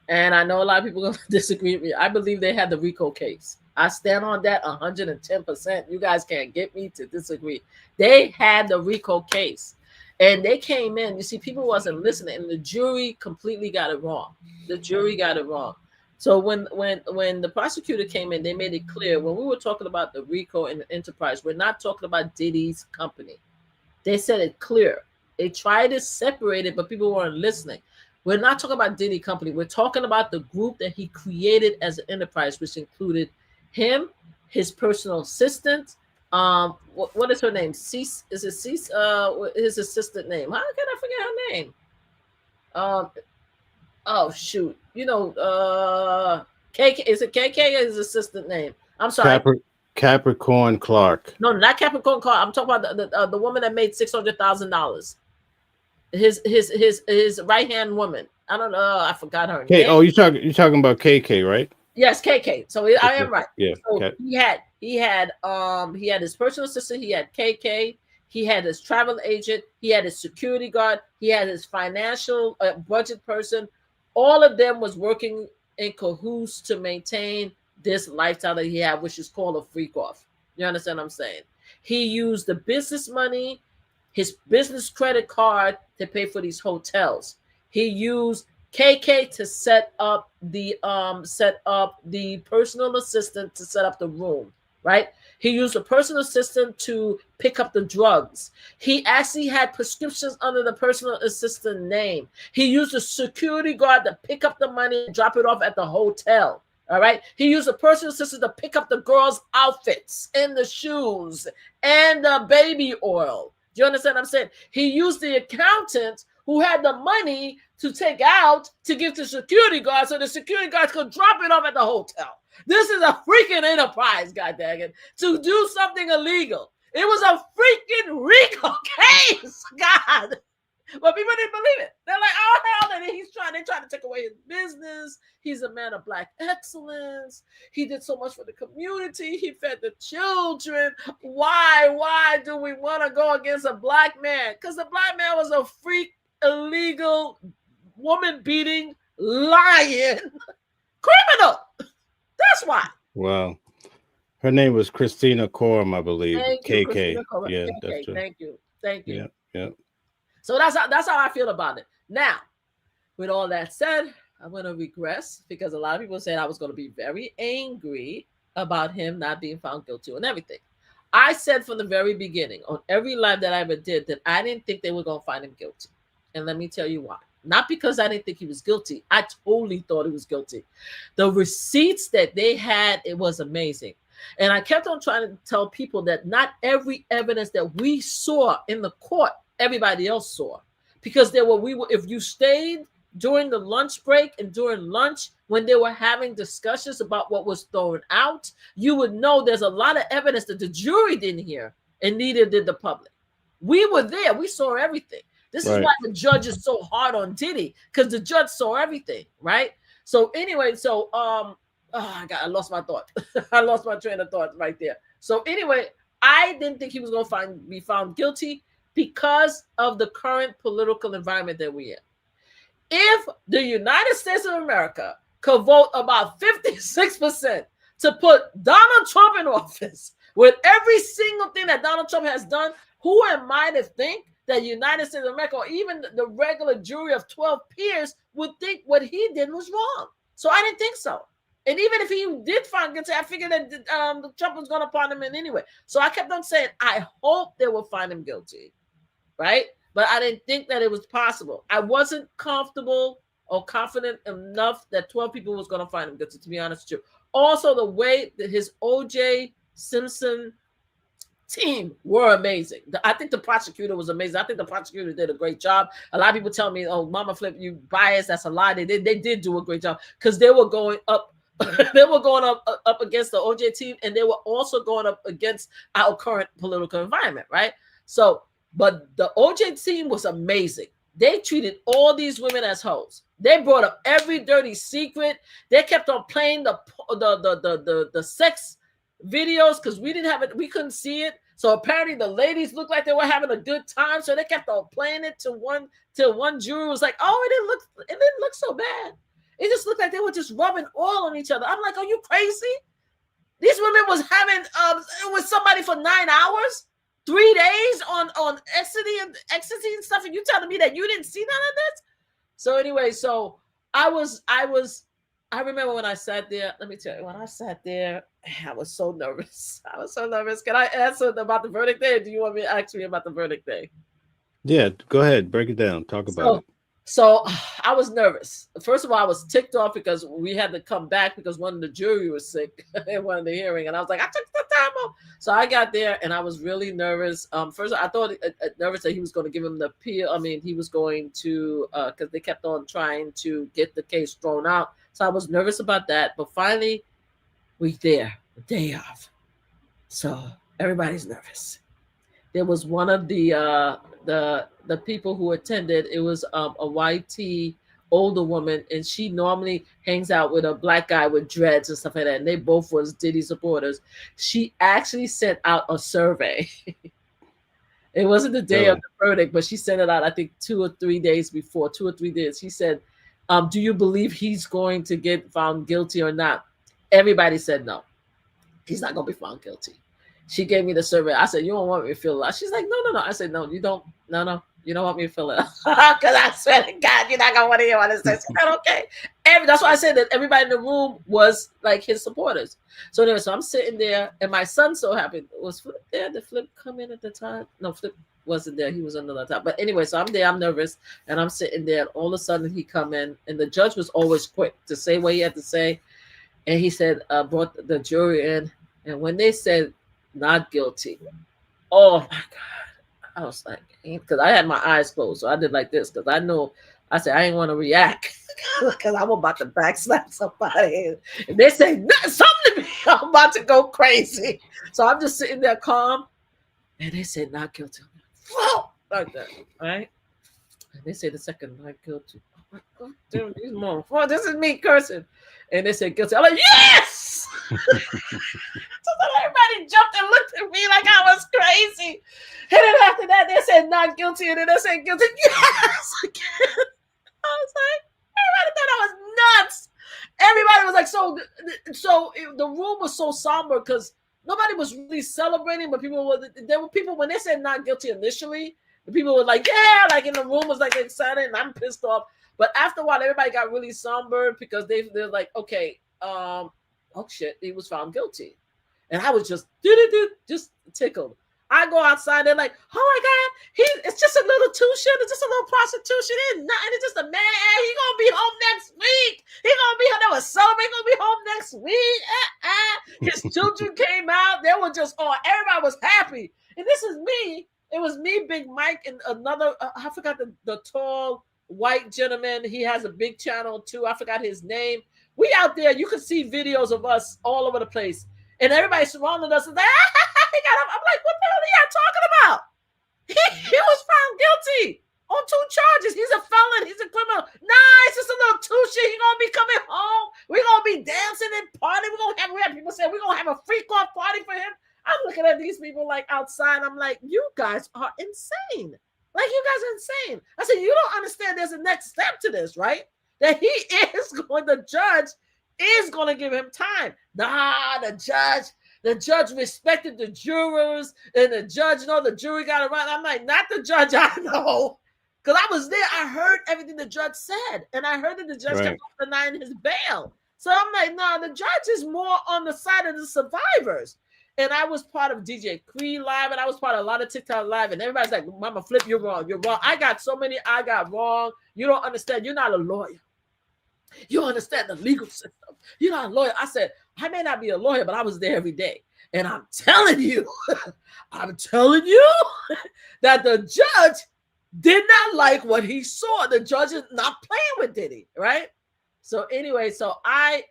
And I know a lot of people are going to disagree with me. I believe they had the RICO case. I stand on that 110%. You guys can't get me to disagree. They had the RICO case. And they came in. You see, people wasn't listening. And the jury completely got it wrong. The jury got it wrong. So when the prosecutor came in, they made it clear. When we were talking about the RICO and the enterprise, we're not talking about Diddy's company. They said it clear. They tried to separate it, but people weren't listening. We're not talking about Diddy company. We're talking about the group that he created as an enterprise, which included him, his personal assistant. What is her name? Cease? Is it Cease? His assistant name? How can I forget her name? Oh shoot! KK. Is it KK or his assistant name? I'm sorry. Capricorn Clark. No, not Capricorn Clark. I'm talking about the woman that made $600,000. His right hand woman. I don't know. I forgot her name. Oh, you're talking about KK, right? Yes, KK. So I am right. Yeah. So okay. He had his personal assistant. He had KK. He had his travel agent. He had his security guard. He had his financial budget person. All of them was working in cahoots to maintain this lifestyle that he had, which is called a freak off. You understand what I'm saying? He used the business money, his business credit card to pay for these hotels. He used KK to set up the personal assistant to set up the room, right? He used a personal assistant to pick up the drugs. He actually had prescriptions under the personal assistant name. He used a security guard to pick up the money and drop it off at the hotel. All right. He used a personal assistant to pick up the girls' outfits and the shoes and the baby oil. Do you understand what I'm saying? He used the accountant who had the money to take out to give to security guards so the security guards could drop it off at the hotel. This is a freaking enterprise, goddaggit, to do something illegal. It was a freaking RICO case, God. But people didn't believe it. They're like, oh, hell, and they trying to take away his business. He's a man of black excellence. He did so much for the community. He fed the children. Why do we want to go against a black man? Because the black man was a freak, illegal, woman-beating, lying criminal. That's why. Wow. Her name was Christina Coram, I believe. KK. Yeah, KK. that's true. Thank you. Yeah. So that's how I feel about it. Now, with all that said, I'm going to regress because a lot of people said I was going to be very angry about him not being found guilty and everything. I said from the very beginning on every live that I ever did that I didn't think they were going to find him guilty. And let me tell you why. Not because I didn't think he was guilty. I totally thought he was guilty. The receipts that they had, it was amazing. And I kept on trying to tell people that not every evidence that we saw in the court, everybody else saw. because if you stayed during the lunch break and during lunch when they were having discussions about what was thrown out, you would know there's a lot of evidence that the jury didn't hear, and neither did the public. We were there. We saw everything. This is why the judge is so hard on Diddy, because the judge saw everything, right? So anyway, I lost my thought. I lost my train of thought right there. So anyway, I didn't think he was going to be found guilty because of the current political environment that we're in. If the United States of America could vote about 56% to put Donald Trump in office with every single thing that Donald Trump has done, who am I to think that the United States of America or even the regular jury of 12 peers would think what he did was wrong? So I didn't think so. And even if he did find guilty, I figured that Trump was going to pardon him anyway. So I kept on saying, I hope they will find him guilty, right? But I didn't think that it was possible. I wasn't comfortable or confident enough that 12 people was going to find him guilty, to be honest with you. Also, the way that his O.J. Simpson team were amazing. I think the prosecutor was amazing. I think the prosecutor did a great job. A lot of people tell me, oh, Mama Flip, you biased. That's a lie. They did do a great job because they were going up. They were going up against the OJ team, and they were also going up against our current political environment, right? So, but the OJ team was amazing. They treated all these women as hoes. They brought up every dirty secret. They kept on playing the sex videos because we didn't have it. We couldn't see it. So apparently the ladies looked like they were having a good time. So they kept on playing it till one jury was like, "Oh, it didn't look so bad. It just looked like they were just rubbing oil on each other." I'm like, "Are you crazy? These women was having with somebody for 9 hours, 3 days on ecstasy and stuff, and you telling me that you didn't see none of this?" So anyway, so I remember when I sat there. Let me tell you, when I sat there, I was so nervous. I was so nervous. Can I answer about the verdict day? Or do you want me to ask me about the verdict day? Yeah, go ahead. Break it down. Talk about it. So I was nervous. First of all, I was ticked off because we had to come back because one of the jury was sick in one of the hearing. And I was like, I took the time off. So I got there and I was really nervous. First, I thought nervous that he was going to give him the appeal. I mean, he was going to, because they kept on trying to get the case thrown out. So I was nervous about that. But finally, we there, the day off. So everybody's nervous. There was one of the people who attended. It was a YT older woman, and she normally hangs out with a black guy with dreads and stuff like that. And they both was Diddy supporters. She actually sent out a survey. It wasn't the day of the verdict, but she sent it out, I think 2 or 3 days before, 2 or 3 days. She said, do you believe he's going to get found guilty or not? Everybody said no. He's not going to be found guilty. She gave me the survey. I said, you don't want me to fill it out. She's like, no. I said, no, you don't. No, you don't want me to fill it out. Because I swear to God, you're not going to want to hear what it says. She said, okay. That's why I said that everybody in the room was like his supporters. So anyway, so I'm sitting there, and my son so happy. Was Flip there? Did Flip come in at the time? No, Flip wasn't there. He was on the top. But anyway, so I'm there. I'm nervous, and I'm sitting there. And all of a sudden, he come in, and the judge was always quick to say what he had to say. And he said, brought the jury in, and when they said not guilty, oh my God, I was like, because I had my eyes closed, so I did like this because I know. I said I didn't want to react because I'm about to backslap somebody. And they say something to me, I'm about to go crazy. So I'm just sitting there calm, and they said not guilty. Whoa, like that, right? And they say the second not guilty. Oh, damn, these motherfuckers. This is me cursing. And they said guilty. I'm like, yes! So then everybody jumped and looked at me like I was crazy. And then after that, they said not guilty. And then they said guilty. Yes! Again. I was like, everybody thought I was nuts. Everybody was like, so the room was so somber because nobody was really celebrating, but there were people, when they said not guilty initially, the people were like, yeah, like in the room was like excited, and I'm pissed off. But after a while, everybody got really somber because they're like, okay, oh shit, he was found guilty. And I was just tickled. I go outside, they're like, oh my God, it's just a little tuition, it's just a little prostitution, it's nothing, it's just a man, he's gonna be home next week. He's gonna be home, they were celebrating, gonna be home next week. His children came out, they were just, everybody was happy. And this is me It was me, Big Mike, and another. I forgot the tall white gentleman. He has a big channel too. I forgot his name. We out there. You can see videos of us all over the place, and everybody surrounding us. And he got up. I'm like, what the hell are y'all talking about? He was found guilty on 2 charges. He's a felon. He's a criminal. Nah, it's just a little two shit. He gonna be coming home. We're gonna be dancing and partying. We have people say we're gonna have a freak off party for him. I'm looking at these people like outside. I'm like, you guys are insane. Like, you guys are insane. I said, you don't understand there's a next step to this, right? That the judge is going to give him time. Nah, the judge respected the jurors, and the judge, the jury got it right. I'm like, not the judge I know. Because I was there. I heard everything the judge said. And I heard that the judge kept denying his bail. So I'm like, no, the judge is more on the side of the survivors. And I was part of DJ Cree Live, and I was part of a lot of TikTok Live, and everybody's like, Mama Flip, you're wrong. You're wrong. I got so many I got wrong. You don't understand. You're not a lawyer. You don't understand the legal system. You're not a lawyer. I said, I may not be a lawyer, but I was there every day. And I'm telling you, that the judge did not like what he saw. The judge is not playing with Diddy, right? So anyway, that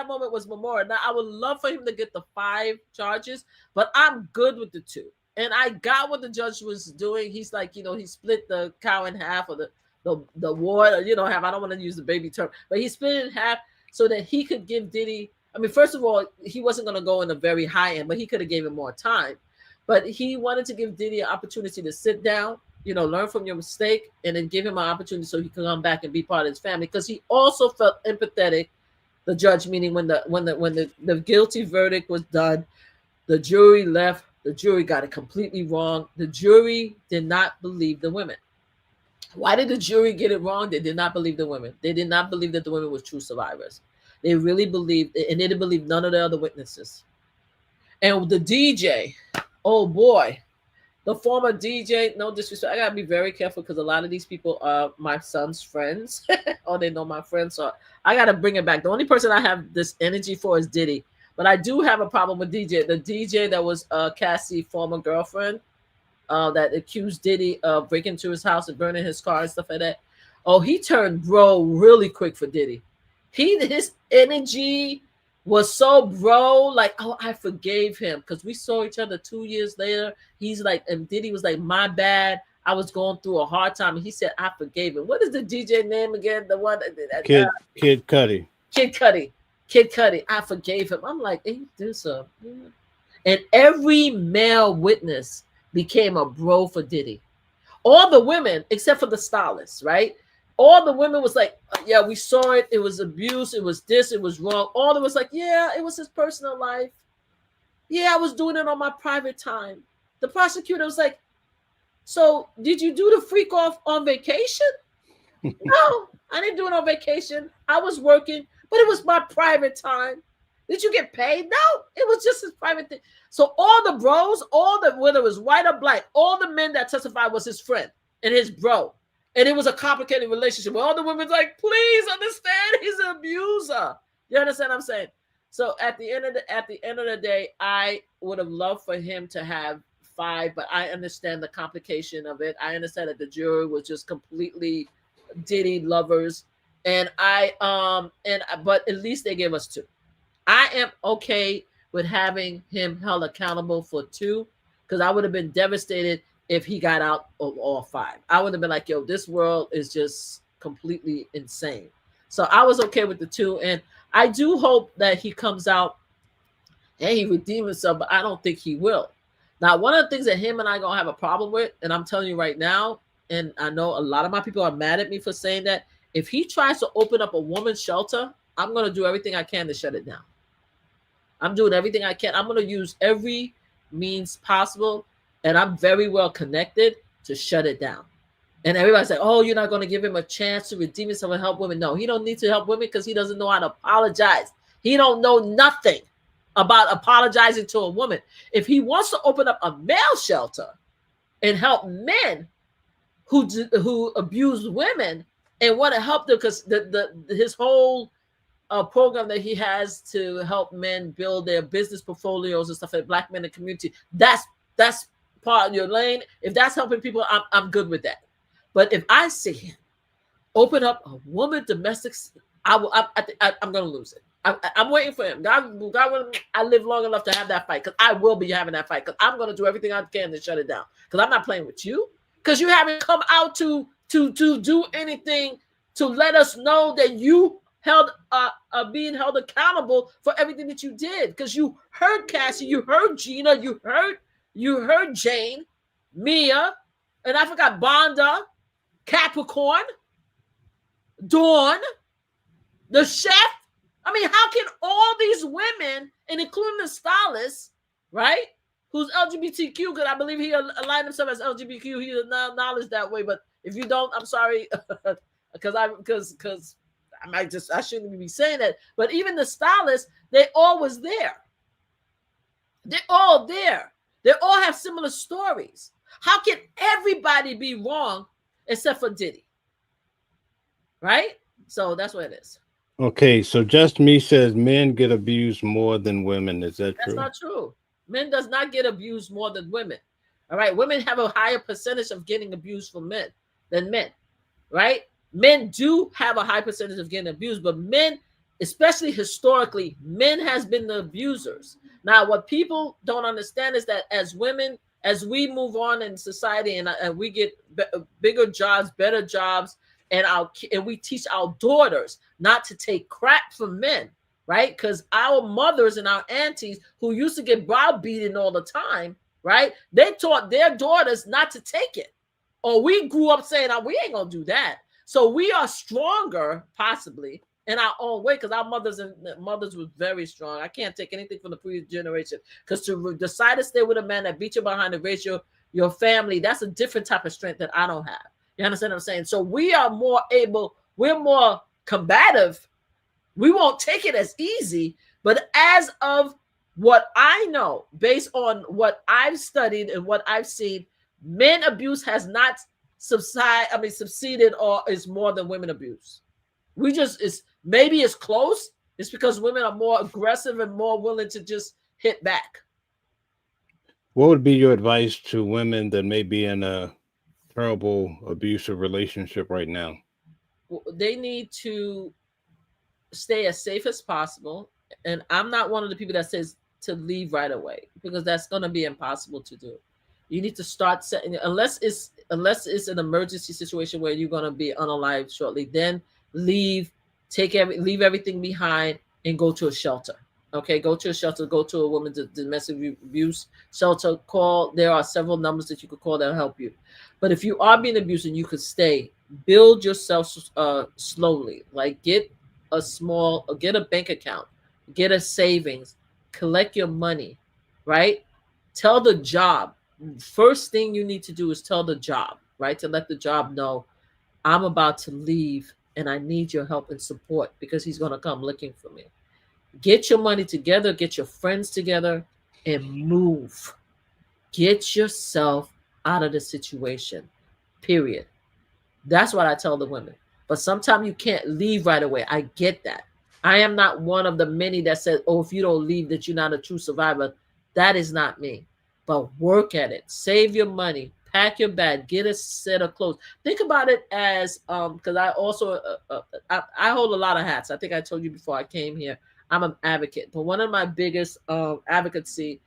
moment was memorial. Now I would love for him to get the 5 charges, but I'm good with the 2. And I got what the judge was doing. He's like, he split the cow in half, or the ward, or half. I don't want to use the baby term, but he split it in half so that he could give Diddy. I mean, first of all, he wasn't going to go in a very high end, but he could have gave him more time. But he wanted to give Diddy an opportunity to sit down, learn from your mistake, and then give him an opportunity so he could come back and be part of his family. Because he also felt empathetic. The judge, meaning when the guilty verdict was done, the jury left. The jury got it completely wrong. The jury did not believe the women. Why did the jury get it wrong? They did not believe the women. They did not believe that the women were true survivors. They really believed, and they didn't believe none of the other witnesses. And the DJ, oh boy, the former DJ, no disrespect, I gotta be very careful because a lot of these people are my son's friends, or they know my friends, so I gotta bring it back. The only person I have this energy for is Diddy, but I do have a problem with DJ. The DJ that was Cassie's former girlfriend, that accused Diddy of breaking into his house and burning his car and stuff like that. Oh, he turned bro really quick for Diddy. His energy was so bro, like, oh, I forgave him because we saw each other 2 years later. He's like, and Diddy was like, my bad. I was going through a hard time. And he said, I forgave him. What is the DJ name again? The one Kid Cudi. Kid Cudi. I forgave him. I'm like, hey, do so. And every male witness became a bro for Diddy. All the women, except for the stylists, right? All the women was like, yeah, we saw it. It was abuse. It was this. It was wrong. All of them was like, yeah, it was his personal life. Yeah, I was doing it on my private time. The prosecutor was like, so did you do the freak off on vacation? No, I didn't do it on vacation. I was working, but it was my private time. Did you get paid? No, it was just his private thing. So all the bros, whether it was white or black, all the men that testified was his friend and his bro. And it was a complicated relationship where all the women's like, please understand, he's an abuser. You understand what I'm saying? So at the end of the day, I would have loved for him to have 5, but I understand the complication of it. I understand that the jury was just completely Diddy lovers, but at least they gave us 2. I am okay with having him held accountable for 2, because I would have been devastated if he got out of all 5. I would have been like, yo, this world is just completely insane. So I was okay with the 2. And I do hope that he comes out and he redeems himself, but I don't think he will. Now, one of the things that him and I going to have a problem with, and I'm telling you right now, and I know a lot of my people are mad at me for saying that, if he tries to open up a woman's shelter, I'm going to do everything I can to shut it down. I'm doing everything I can. I'm going to use every means possible, and I'm very well connected to shut it down. And everybody's like, oh, you're not going to give him a chance to redeem himself and help women. No, he don't need to help women because he doesn't know how to apologize. He don't know nothing about apologizing to a woman. If he wants to open up a male shelter and help men who abuse women and want to help them, because his whole program that he has to help men build their business portfolios and stuff like Black men in the community, that's part of your lane. If that's helping people, I'm good with that. But if I see him open up a woman domestic, I'm going to lose it. I'm waiting for him. God willing, I live long enough to have that fight, because I will be having that fight, because I'm going to do everything I can to shut it down, because I'm not playing with you, because you haven't come out to do anything to let us know that you are being held accountable for everything that you did, because you heard Cassie, you heard Gina, you heard Jane, Mia, and I forgot Bonda, Capricorn, Dawn, the chef. I mean, how can all these women, and including the stylist, right, who's LGBTQ, because I believe he aligned himself as LGBTQ, he acknowledged that way. But if you don't, I'm sorry, because I shouldn't be saying that. But even the stylists, they all was there. They're all there. They all have similar stories. How can everybody be wrong except for Diddy? Right? So that's what it is. Okay, so Just Me says men get abused more than women. Is that true? That's not true. Men does not get abused more than women. All right. Women have a higher percentage of getting abused from men than men. Right? Men do have a high percentage of getting abused, but men, especially historically, men has been the abusers. Now, what people don't understand is that as women, as we move on in society and we get bigger jobs, better jobs, and we teach our daughters not to take crap from men, right? Because our mothers and our aunties who used to get browbeaten all the time, right? They taught their daughters not to take it. Or we grew up saying, oh, we ain't gonna do that. So we are stronger, possibly, in our own way, because our mothers were very strong. I can't take anything from the previous generation, because to decide to stay with a man that beat you behind and raise your family, that's a different type of strength that I don't have. You understand what I'm saying? So we are more able, we're more combative. We won't take it as easy, but as of what I know, based on what I've studied and what I've seen, men abuse has not succeeded or is more than women abuse. Maybe it's close. It's because women are more aggressive and more willing to just hit back. What would be your advice to women that may be in a terrible abusive relationship right now? They need to stay as safe as possible. And I'm not one of the people that says to leave right away, because that's going to be impossible to do. You need to start setting, unless it's an emergency situation where you're going to be unalived shortly, then leave everything behind and go to a shelter. Okay, go to a shelter, go to a women's domestic abuse shelter. There are several numbers that you could call that'll help you. But if you are being abused and you could stay, build yourself slowly. Like get a bank account, get a savings, collect your money, right? Tell the job. First thing you need to do is tell the job, right? To let the job know, I'm about to leave and I need your help and support, because he's going to come looking for me. Get your money together, get your friends together, and move. Get yourself out of the situation, period. That's what I tell the women. But sometimes you can't leave right away. I get that. I am not one of the many that said, oh, if you don't leave, that you're not a true survivor. That is not me. But work at it. Save your money. Pack your bag. Get a set of clothes. Think about it as, because I also, I hold a lot of hats. I think I told you before I came here, I'm an advocate. But one of my biggest advocacy,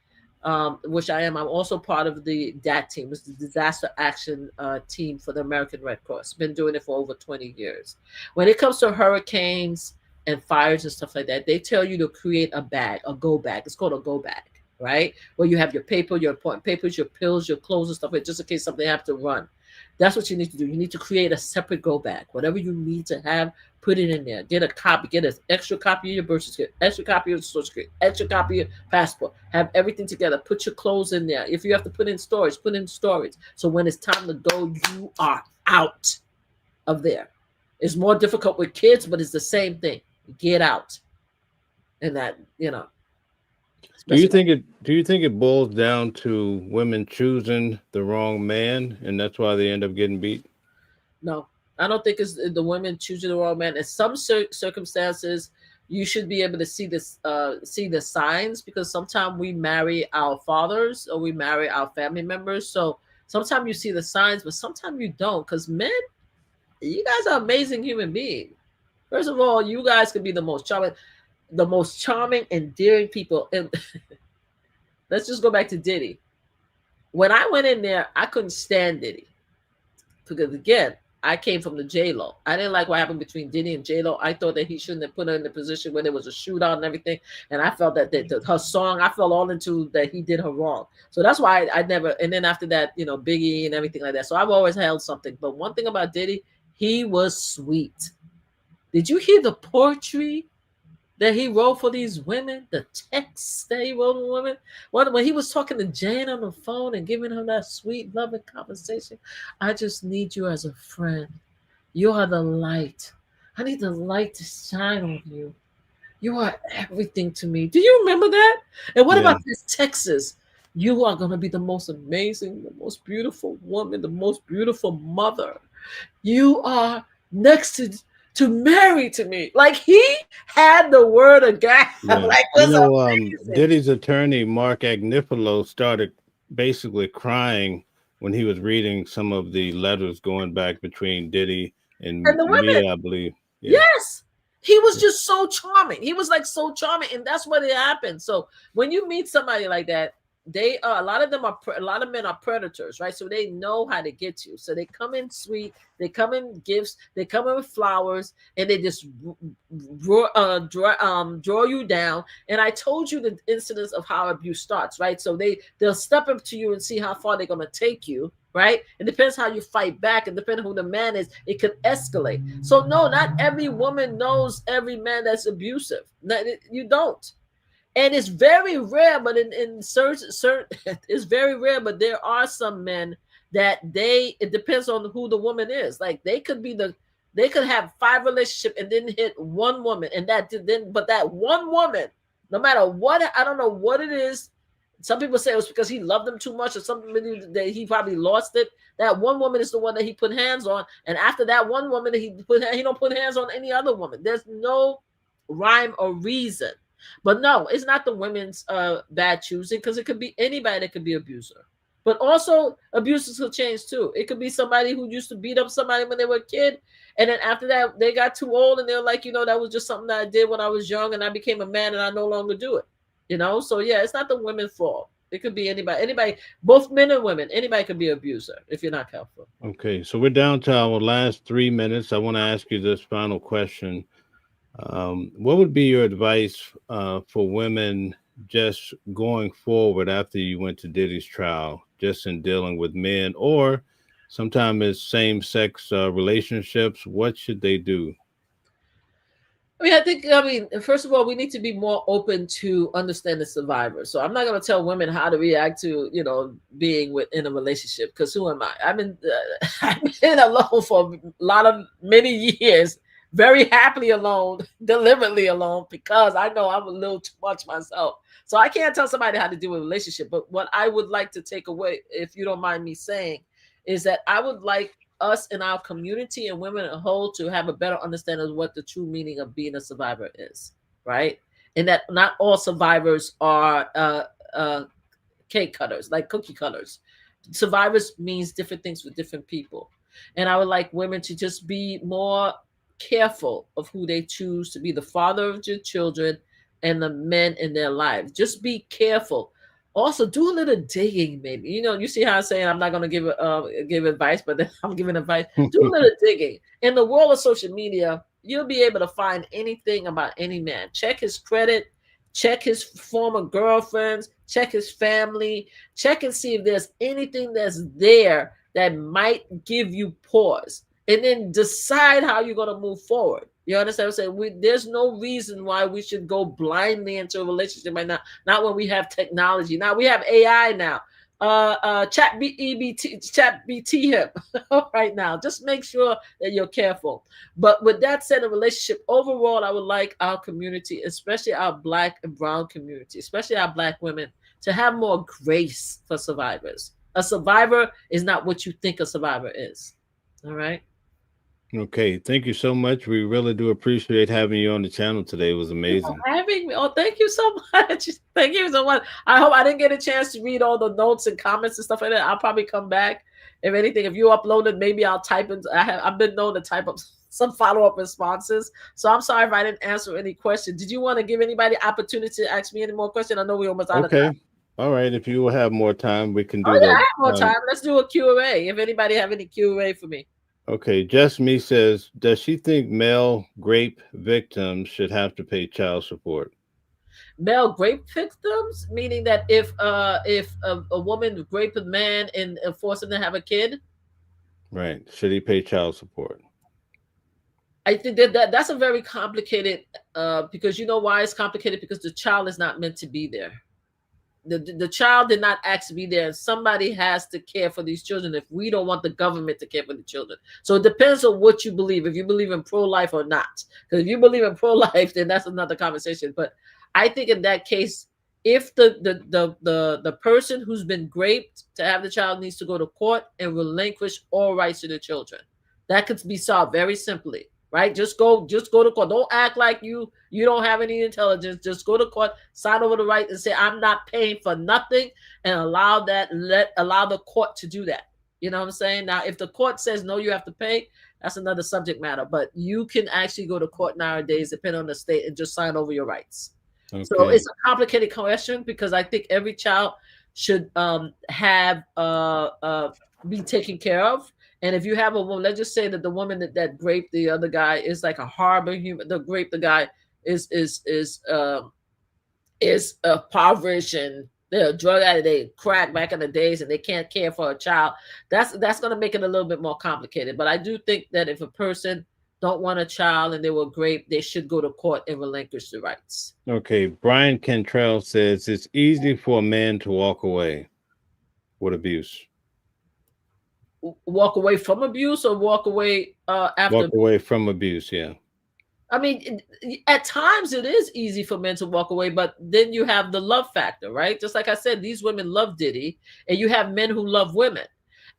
which I'm also part of the DAT team, it's the Disaster Action Team for the American Red Cross. Been doing it for over 20 years. When it comes to hurricanes and fires and stuff like that, they tell you to create a bag, a go bag. It's called a go bag, right? Where you have your paper, your important papers, your pills, your clothes and stuff like that, just in case something happens to run. That's what you need to do. You need to create a separate go bag. Whatever you need to have, put it in there. Get a copy. Get an extra copy of your birth certificate, extra copy of your social security, extra copy of your passport. Have everything together. Put your clothes in there. If you have to put in storage, put in storage. So when it's time to go, you are out of there. It's more difficult with kids, but it's the same thing. Get out. And that, Do you think it boils down to women choosing the wrong man, and that's why they end up getting beat? No, I don't think it's the women choosing the wrong man. In some circumstances, you should be able to see the signs, because sometimes we marry our fathers or we marry our family members. So sometimes you see the signs, but sometimes you don't, because men, you guys are amazing human beings. First of all, you guys could be the most charming, endearing people. And let's just go back to Diddy. When I went in there, I couldn't stand Diddy, because again, I came from the J Lo. I didn't like what happened between Diddy and J Lo. I thought that he shouldn't have put her in the position where there was a shootout and everything. And I felt that her song, I fell all into that he did her wrong. So that's why I never. And then after that, Biggie and everything like that. So I've always held something. But one thing about Diddy, he was sweet. Did you hear the poetry that he wrote for these women, the texts that he wrote for women? When he was talking to Jane on the phone and giving her that sweet, loving conversation, I just need you as a friend. You are the light. I need the light to shine on you. You are everything to me. Do you remember that? And what Yeah. about this Texas? You are going to be the most amazing, the most beautiful woman, the most beautiful mother. You are next to Mary to me. Like, he had the word of God. Yeah. Like, was amazing. Diddy's attorney, Mark Agnifilo, started basically crying when he was reading some of the letters going back between Diddy and And the women, Mia, I believe. Yeah. yes. He was just so charming. He was like so charming, and that's what it happened. So when you meet somebody like that, they a lot of them are a lot of men are predators, right? So they know how to get you. So they come in sweet, they come in gifts, they come in with flowers, and they just draw you down. And I told you the incidents of how abuse starts, right? So they'll step up to you and see how far they're gonna take you, right? It depends how you fight back, and depending who the man is, it could escalate. So no, not every woman knows every man that's abusive. You don't. And it's very rare, but in certain it's very rare, but there are some men that it depends on who the woman is. Like, they could have 5 relationships and then hit one woman, and but that one woman, no matter what, I don't know what it is. Some people say it was because he loved them too much, or something that he probably lost it. That one woman is the one that he put hands on, and after that one woman, he don't put hands on any other woman. There's no rhyme or reason. But no, it's not the women's bad choosing, because it could be anybody that could be abuser. But also, abusers will change too. It could be somebody who used to beat up somebody when they were a kid, and then after that they got too old, and they're like, that was just something that I did when I was young, and I became a man, and I no longer do it. So yeah, it's not the women's fault. It could be anybody, both men and women. Anybody could be an abuser if you're not careful. Okay. So we're down to our last 3 minutes. I want to ask you this final question. What would be your advice for women just going forward after you went to Diddy's trial, just in dealing with men, or sometimes it's same-sex relationships? What should they do? I mean, first of all, we need to be more open to understand the survivor. So I'm not going to tell women how to react to, being in a relationship, because who am I? I've been alone for many years, very happily alone, deliberately alone, because I know I'm a little too much myself. So I can't tell somebody how to do a relationship. But what I would like to take away, if you don't mind me saying, is that I would like us in our community and women as a whole to have a better understanding of what the true meaning of being a survivor is, right? And that not all survivors are cake cutters, like cookie cutters. Survivors means different things for different people. And I would like women to just be more careful of who they choose to be the father of your children and the men in their lives. Just be careful. Also, do a little digging, maybe. You see how I'm saying I'm not going to give advice, but then I'm giving advice. Do a little digging. In the world of social media, you'll be able to find anything about any man. Check his credit, check his former girlfriends, check his family, check and see if there's anything that's there that might give you pause, and then decide how you're going to move forward. You understand what I'm saying? There's no reason why we should go blindly into a relationship right now. Not when we have technology. Now we have AI now. Chat BT him right now. Just make sure that you're careful. But with that said, a relationship overall, I would like our community, especially our Black and brown community, especially our Black women, to have more grace for survivors. A survivor is not what you think a survivor is. All right. Okay, thank you so much. We really do appreciate having you on the channel today. It was You for amazing. having me. Oh, thank you so much. Thank you so much. I hope I didn't get a chance to read all the notes and comments and stuff like that. I'll probably come back. If anything, if you uploaded, maybe I'll type in. I've been known to type up some follow-up responses. So I'm sorry if I didn't answer any questions. Did you want to give anybody opportunity to ask me any more questions? I know we're almost out of time. Okay. All right. If you will have more time, we can Oh do yeah, I that. have more time. Let's do a Q&A. If anybody have any Q&A for me. Okay. Just Me says, does she think male rape victims should have to pay child support? Male rape victims, meaning that if a woman raped a man and forced him to have a kid, Right. Should he pay child support? I think that's a very complicated because you know why it's complicated, because the child is not meant to be there. The child did not ask to be there, and somebody has to care for these children if we don't want the government to care for the children. So it depends on what you believe, if you believe in pro-life or not. Because if you believe in pro-life, then that's another conversation. But I think in that case, if the person who's been raped to have the child needs to go to court and relinquish all rights to the children, that could be solved very simply, right? Just go to court. Don't act like you don't have any intelligence. Just go to court, sign over the right, and say, I'm not paying for nothing, and allow the court to do that. You know what I'm saying? Now, if the court says no, you have to pay, that's another subject matter. But you can actually go to court nowadays, depending on the state, and just sign over your rights. So Okay. it's a complicated question, because I think every child should have be taken care of. And if you have a woman, let's just say that the woman that raped the other guy is like a horrible human. The rape the guy is impoverished, and they're a drug addict, they crack back in the days, and they can't care for a child. That's going to make it a little bit more complicated. But I do think that if a person don't want a child and they were raped, they should go to court and relinquish the rights. Okay. Brian Cantrell says it's easy for a man to walk away with abuse. Walk away from abuse, or walk away after. Walk away from abuse. Yeah. I mean, at times it is easy for men to walk away, but then you have the love factor, right? Just like I said, these women love Diddy, and you have men who love women.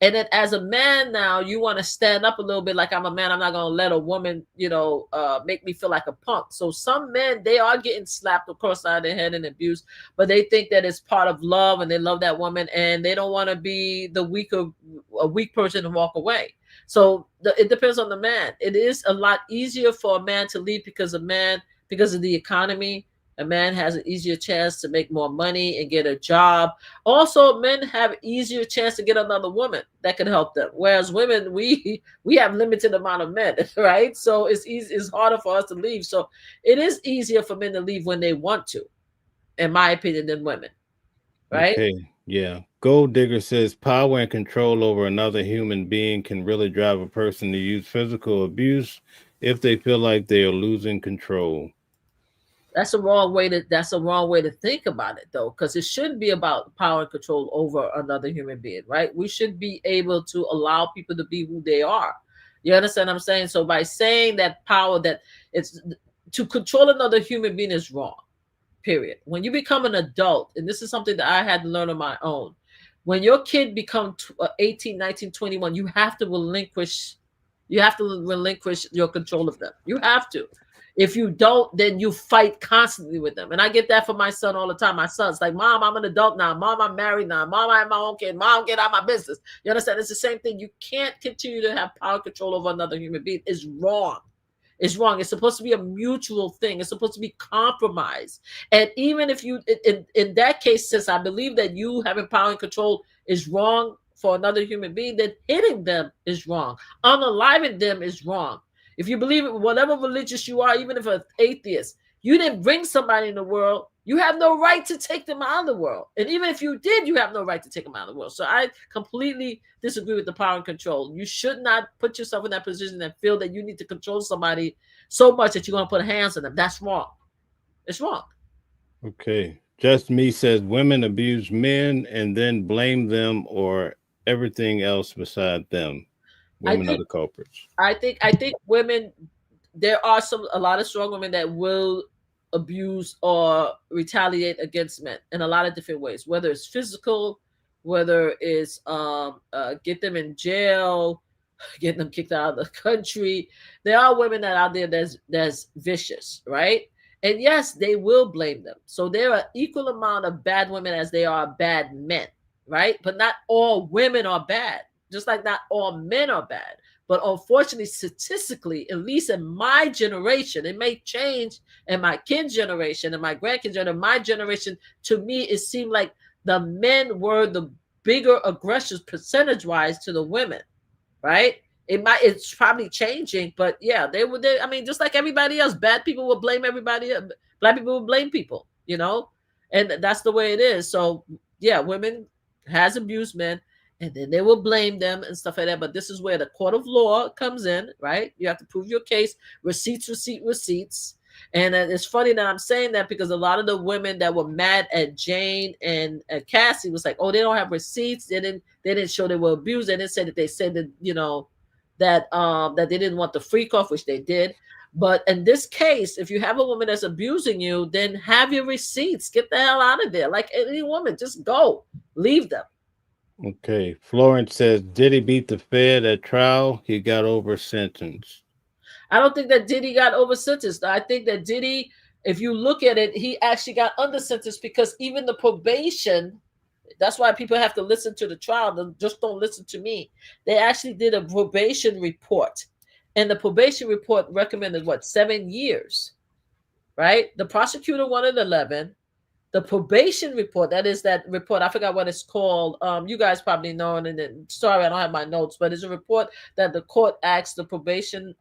And then as a man now, you want to stand up a little bit, like, I'm a man. I'm not going to let a woman, make me feel like a punk. So some men, they are getting slapped across the side of their head and abused, but they think that it's part of love, and they love that woman, and they don't want to be a weak person and walk away. So it depends on the man. It is a lot easier for a man to leave because of the economy. A man has an easier chance to make more money and get a job. Also, men have easier chance to get another woman that can help them. Whereas women, we have limited amount of men, right? So it's easy. It's harder for us to leave. So it is easier for men to leave when they want to, in my opinion, than women, right? Okay. Yeah. Gold Digger says power and control over another human being can really drive a person to use physical abuse if they feel like they are losing control. That's a wrong way to think about it, though, because it shouldn't be about power and control over another human being, right? We should be able to allow people to be who they are. You understand what I'm saying? So by saying that power, that it's to control another human being, is wrong. Period. When you become an adult, and this is something that I had to learn on my own, when your kid become 18, 19, 21, you have to relinquish your control of them. You have to. If you don't, then you fight constantly with them. And I get that from my son all the time. My son's like, Mom, I'm an adult now. Mom, I'm married now. Mom, I have my own kid. Mom, get out of my business. You understand? It's the same thing. You can't continue to have power control over another human being. It's wrong. It's wrong. It's supposed to be a mutual thing. It's supposed to be compromise. And even if you, in that case, since I believe that you having power and control is wrong for another human being, then hitting them is wrong. Unaliving them is wrong. If you believe in whatever religious you are, even if an atheist, you didn't bring somebody in the world, you have no right to take them out of the world. And even if you did, you have no right to take them out of the world. So I completely disagree with the power and control. You should not put yourself in that position and feel that you need to control somebody so much that you're going to put hands on them. That's wrong. It's wrong. Okay. Just Me says women abuse men and then blame them or everything else beside them. Women are the culprits. I think women, there are a lot of strong women that will abuse or retaliate against men in a lot of different ways, whether it's physical, whether it's get them in jail, getting them kicked out of the country. There are women that out there that's vicious, right? And yes, they will blame them. So there are equal amount of bad women as they are bad men, right? But not all women are bad, just like not all men are bad. But unfortunately, statistically, at least in my generation, it may change in my kids' generation and my grandkids' generation. My generation, to me, it seemed like the men were the bigger aggressors percentage-wise to the women, right? It's probably changing, but yeah, I mean, just like everybody else, bad people will blame everybody else. Black people will blame people, and that's the way it is. So yeah, women has abused men, and then they will blame them and stuff like that. But this is where the court of law comes in, right? You have to prove your case, receipts. And it's funny that I'm saying that because a lot of the women that were mad at Jane and Cassie was like, oh, they don't have receipts. They didn't show they were abused. They didn't say that they said that, that they didn't want the freak off, which they did. But in this case, if you have a woman that's abusing you, then have your receipts. Get the hell out of there. Like any woman, just go. Leave them. Okay. Florence says, Diddy beat the Fed at trial. He got over sentence. I don't think that Diddy got over sentenced. I think that Diddy, if you look at it, he actually got under sentenced because even the probation, that's why people have to listen to the trial. Just don't listen to me. They actually did a probation report. And the probation report recommended 7 years, right? The prosecutor wanted 11. The probation report, that is that report, I forgot what it's called. You guys probably know it. And then, sorry, I don't have my notes, but it's a report that the court asked the probation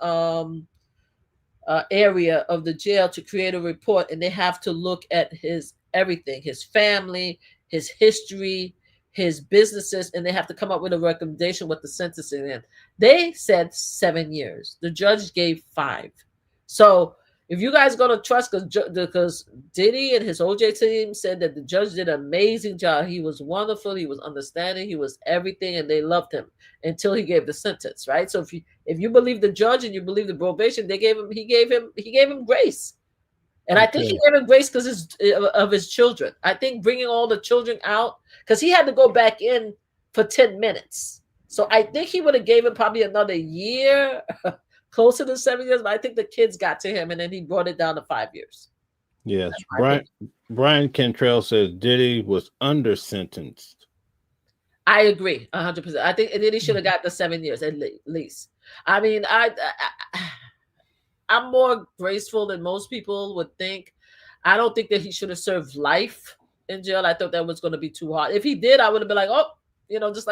area of the jail to create a report, and they have to look at his everything, his family, his history, his businesses, and they have to come up with a recommendation what the sentencing is. They said 7 years. The judge gave 5. So if you guys going to trust, because Diddy and his OJ team said that the judge did an amazing job. He was wonderful. He was understanding. He was everything, and they loved him until he gave the sentence, right? So if you believe the judge and you believe the probation, he gave him grace. And I think he gave him grace because of his children. I think bringing all the children out, because he had to go back in for 10 minutes. So I think he would have gave him probably another year, closer to 7 years. But I think the kids got to him, and then he brought it down to 5 years. Yes. Brian Cantrell says Diddy was under sentenced. I agree 100%. I think Diddy should have got the 7 years at least. I mean, I'm more graceful than most people would think. I don't think that he should have served life in jail. I thought that was going to be too hard. If he did, I would have been like, oh, just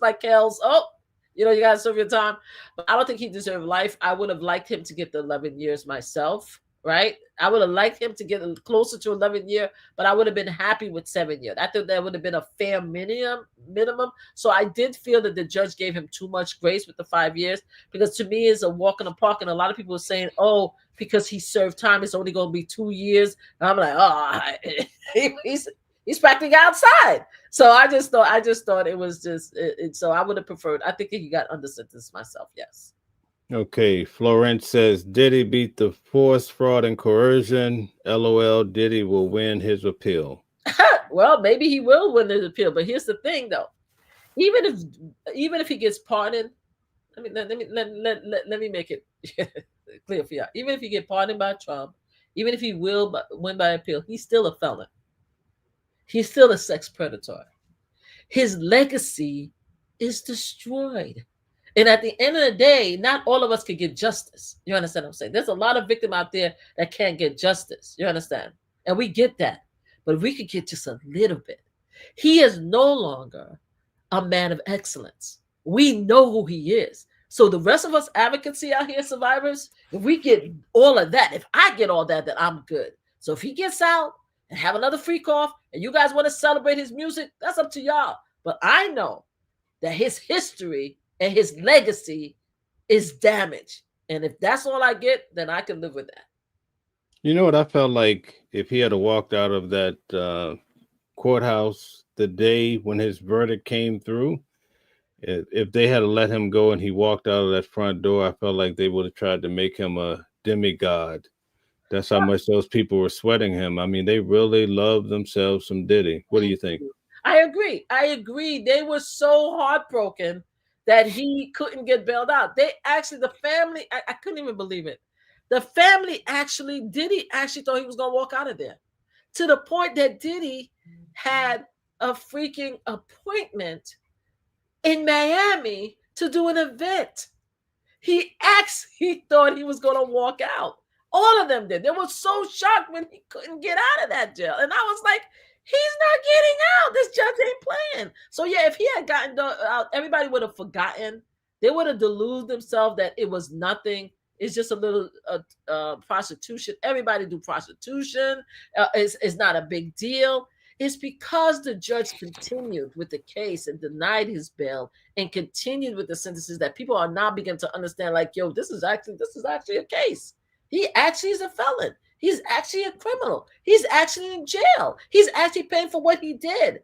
like Kel's, oh, you got to serve your time. But I don't think he deserved life. I would have liked him to get the 11 years myself, right? I would have liked him to get closer to 11 years, but I would have been happy with 7 years. I thought that would have been a fair minimum. So I did feel that the judge gave him too much grace with the 5 years, because to me it's a walk in the park. And a lot of people are saying, oh, because he served time, it's only going to be 2 years. And I'm like, oh, he's practically outside. So I just thought it was just so I would have preferred. I think he got under sentence myself. Yes. Okay, Florence says Diddy beat the force, fraud, and coercion. LOL, Diddy will win his appeal. Well, maybe he will win his appeal, but here's the thing, though. Even if he gets pardoned, let me make it clear for you. Even if he get pardoned by Trump, even if he will win by appeal, he's still a felon. He's still a sex predator. His legacy is destroyed. And at the end of the day, not all of us can get justice. You understand what I'm saying? There's a lot of victims out there that can't get justice. You understand? And we get that. But if we could get just a little bit. He is no longer a man of excellence. We know who he is. So the rest of us advocacy out here, survivors, if we get all of that, if I get all that, then I'm good. So if he gets out and have another freak off, and you guys want to celebrate his music, that's up to y'all. But I know that his history and his legacy is damaged. And if that's all I get, then I can live with that. You know what? I felt like if he had walked out of that courthouse the day when his verdict came through, if they had let him go and he walked out of that front door, I felt like they would have tried to make him a demigod. That's how much those people were sweating him. I mean, they really love themselves some Diddy. What do you think? I agree. They were so heartbroken that he couldn't get bailed out. They actually, the family, I couldn't even believe it. The family actually, Diddy actually thought he was going to walk out of there, to the point that Diddy had a freaking appointment in Miami to do an event. He actually thought he was going to walk out. All of them did. They were so shocked when he couldn't get out of that jail. And I was like, he's not getting out. This judge ain't playing. So, yeah, if he had gotten out, everybody would have forgotten. They would have deluded themselves that it was nothing. It's just a little prostitution. Everybody do prostitution. It's not a big deal. It's because the judge continued with the case and denied his bail and continued with the sentences that people are now beginning to understand, like, yo, this is actually a case. He actually is a felon. He's actually a criminal. He's actually in jail. He's actually paying for what he did.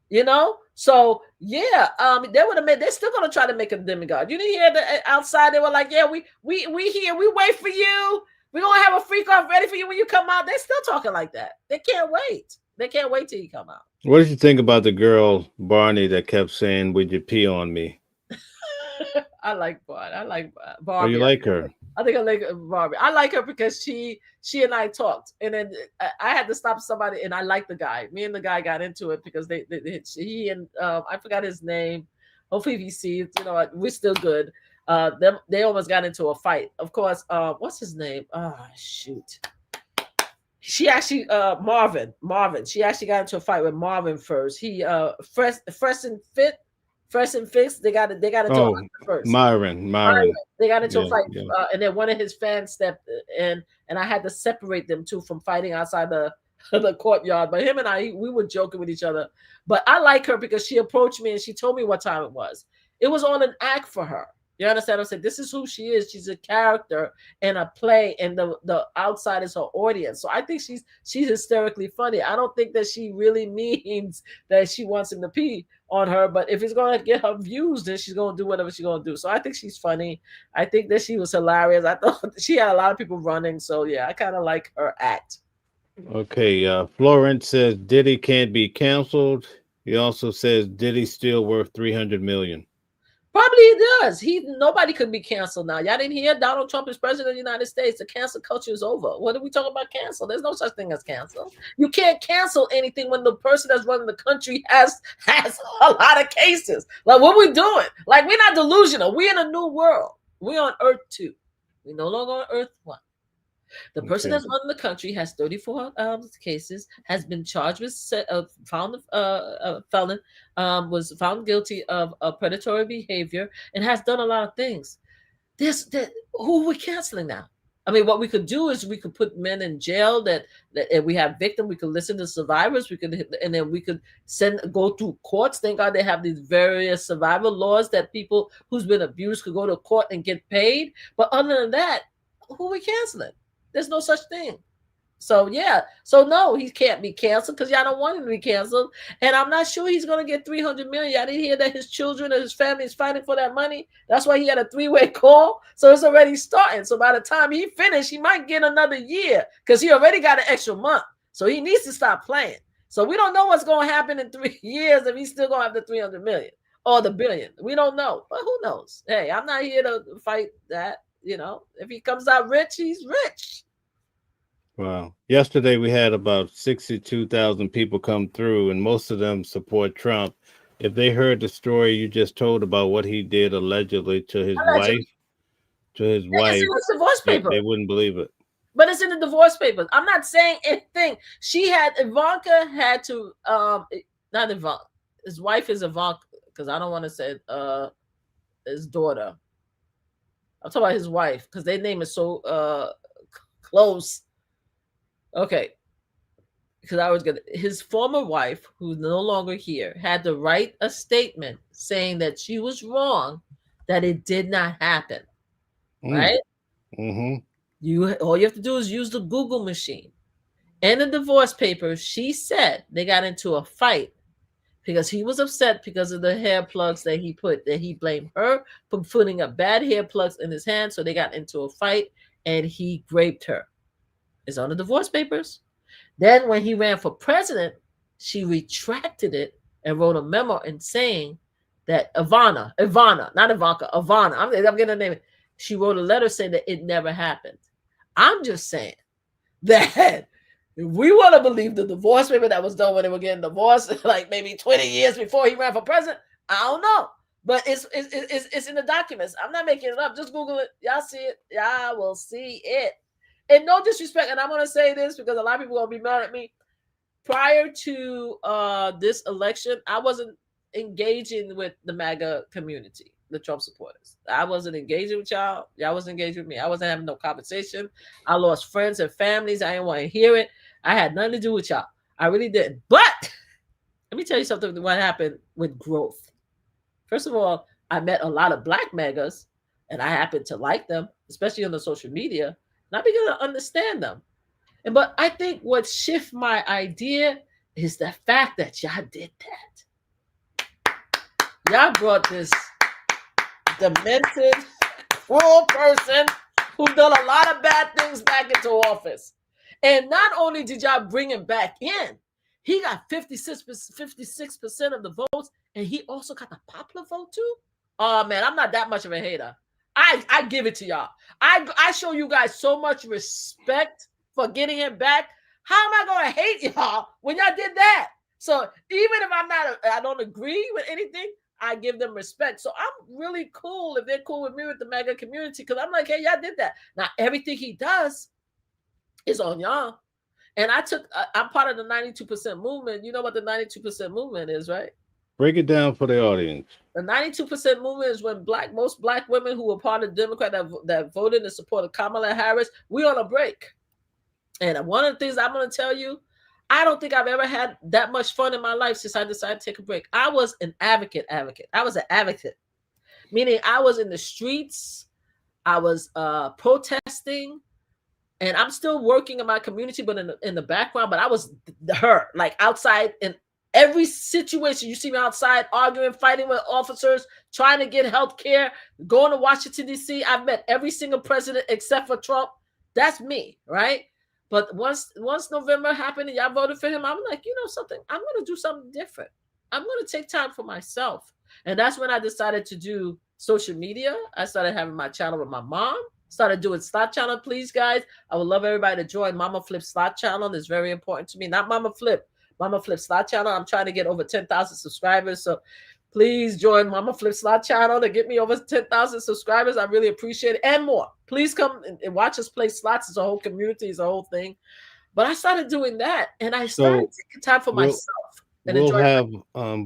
You know? So yeah, they would have made. They're still gonna try to make him demigod. You didn't hear the outside? They were like, yeah, we here. We wait for you. We're gonna have a freak off ready for you when you come out. They're still talking like that. They can't wait. They can't wait till you come out. What did you think about the girl Barney that kept saying, "Would you pee on me"? I like Barbie. I like Oh, Barbie. you like her? I think I like Barbie. I like her because she and I talked, and then I had to stop somebody, and I like the guy. Me and the guy got into it because he and I forgot his name. Hopefully he sees. You know, we're still good. They almost got into a fight. Of course. What's his name? Oh shoot. She actually Marvin. She actually got into a fight with Marvin first. He Fresh and Fix. They got into a fight first. Myron. They got into a fight, and then one of his fans stepped in, and I had to separate them two from fighting outside the courtyard. But him and we were joking with each other. But I like her because she approached me and she told me what time it was. It was on an act for her. You understand? I said, this is who she is. She's a character in a play, and the outside is her audience. So I think she's hysterically funny. I don't think that she really means that she wants him to pee on her, but if it's going to get her views, then she's going to do whatever she's going to do. So I think she's funny. I think that she was hilarious. I thought she had a lot of people running. So yeah, I kind of like her act. Okay. Florence says Diddy can't be canceled. He also says Diddy's still worth $300 million. Probably he does. Nobody could be canceled now. Y'all didn't hear Donald Trump is president of the United States. The cancel culture is over. What are we talking about cancel? There's no such thing as cancel. You can't cancel anything when the person that's running the country has a lot of cases. Like, what we doing? Like, we're not delusional. We're in a new world. We're on Earth 2. We're no longer on Earth 1. The person that's running the country has 34 cases, has been charged with felon, was found guilty of predatory behavior, and has done a lot of things. Who are we canceling now? I mean, what we could do is we could put men in jail that and we have victims. We could listen to survivors. And then we could go through courts. Thank God they have these various survival laws that people who's been abused could go to court and get paid. But other than that, who are we canceling? There's no such thing. So yeah. So no, he can't be canceled because y'all don't want him to be canceled. And I'm not sure he's going to get $300 million. Y'all didn't hear that his children and his family is fighting for that money. That's why he had a 3-way call. So it's already starting. So by the time he finished, he might get another year because he already got an extra month. So he needs to stop playing. So we don't know what's going to happen in 3 years if he's still going to have the 300 million or the billion. We don't know. But who knows? Hey, I'm not here to fight that. You know, if he comes out rich, he's rich. Wow. Yesterday we had about 62,000 people come through, and most of them support Trump. If they heard the story you just told about what he did allegedly to his wife, it's in the divorce paper. They wouldn't believe it. But it's in the divorce papers. I'm not saying anything. Ivanka had to not Ivanka. His wife is Ivanka, because I don't want to say his daughter. I'm talking about his wife because their name is so close. Okay. Because his former wife, who's no longer here, had to write a statement saying that she was wrong, that it did not happen. Right? Mm-hmm. All you have to do is use the Google machine. In the divorce papers, she said they got into a fight because he was upset because of the hair plugs that he blamed her for putting a bad hair plugs in his hand. So they got into a fight and he raped her. It's on the divorce papers. Then when he ran for president, she retracted it and wrote a memo and saying that Ivana, not Ivanka, Ivana. I'm getting the name. She wrote a letter saying that it never happened. I'm just saying that if we want to believe the divorce maybe that was done when they were getting divorced, like maybe 20 years before he ran for president, I don't know. But it's in the documents. I'm not making it up. Just Google it. Y'all see it. Y'all will see it. And no disrespect, and I'm going to say this because a lot of people are going to be mad at me. Prior to this election, I wasn't engaging with the MAGA community, the Trump supporters. I wasn't engaging with y'all. Y'all wasn't engaging with me. I wasn't having no conversation. I lost friends and families. I didn't want to hear it. I had nothing to do with y'all. I really didn't. But let me tell you something. What happened with growth? First of all, I met a lot of Black MAGAs, and I happened to like them, especially on the social media. And I began to understand them. But I think what shifted my idea is the fact that y'all did that. Y'all brought this demented, cruel person who done a lot of bad things back into office. And not only did y'all bring him back in, he got 56% of the votes, and he also got the popular vote too. Oh man, I'm not that much of a hater. I give it to y'all. I show you guys so much respect for getting him back. How am I going to hate y'all when y'all did that? So even if I don't agree with anything, I give them respect. So I'm really cool if they're cool with me with the MAGA community, because I'm like, hey, y'all did that. Now everything he does is on y'all. And I'm part of the 92% movement. You know what the 92% movement is, right? Break it down for the audience. The 92% movement is when most black women who were part of the Democrat that voted in support of Kamala Harris, we on a break. And one of the things I'm going to tell you, I don't think I've ever had that much fun in my life since I decided to take a break. I was an advocate. I was an advocate, meaning I was in the streets. I was protesting, and I'm still working in my community, but in the background. But I was her, like outside in every situation. You see me outside arguing, fighting with officers, trying to get health care, going to Washington, D.C. I've met every single president except for Trump. That's me, right? But once November happened and y'all voted for him, I'm like, you know something? I'm going to do something different. I'm going to take time for myself. And that's when I decided to do social media. I started having my channel with my mom. Started doing slot channel. Please, guys, I would love everybody to join Mama Flip slot channel. It's very important to me. Not Mama Flip slot channel. I'm trying to get over 10,000 subscribers. So please join Mama Flip slot channel to get me over 10,000 subscribers. I really appreciate it. And more. Please come and watch us play slots. It's a whole community. It's a whole thing. But I started doing that, and I started taking time for myself. And we'll have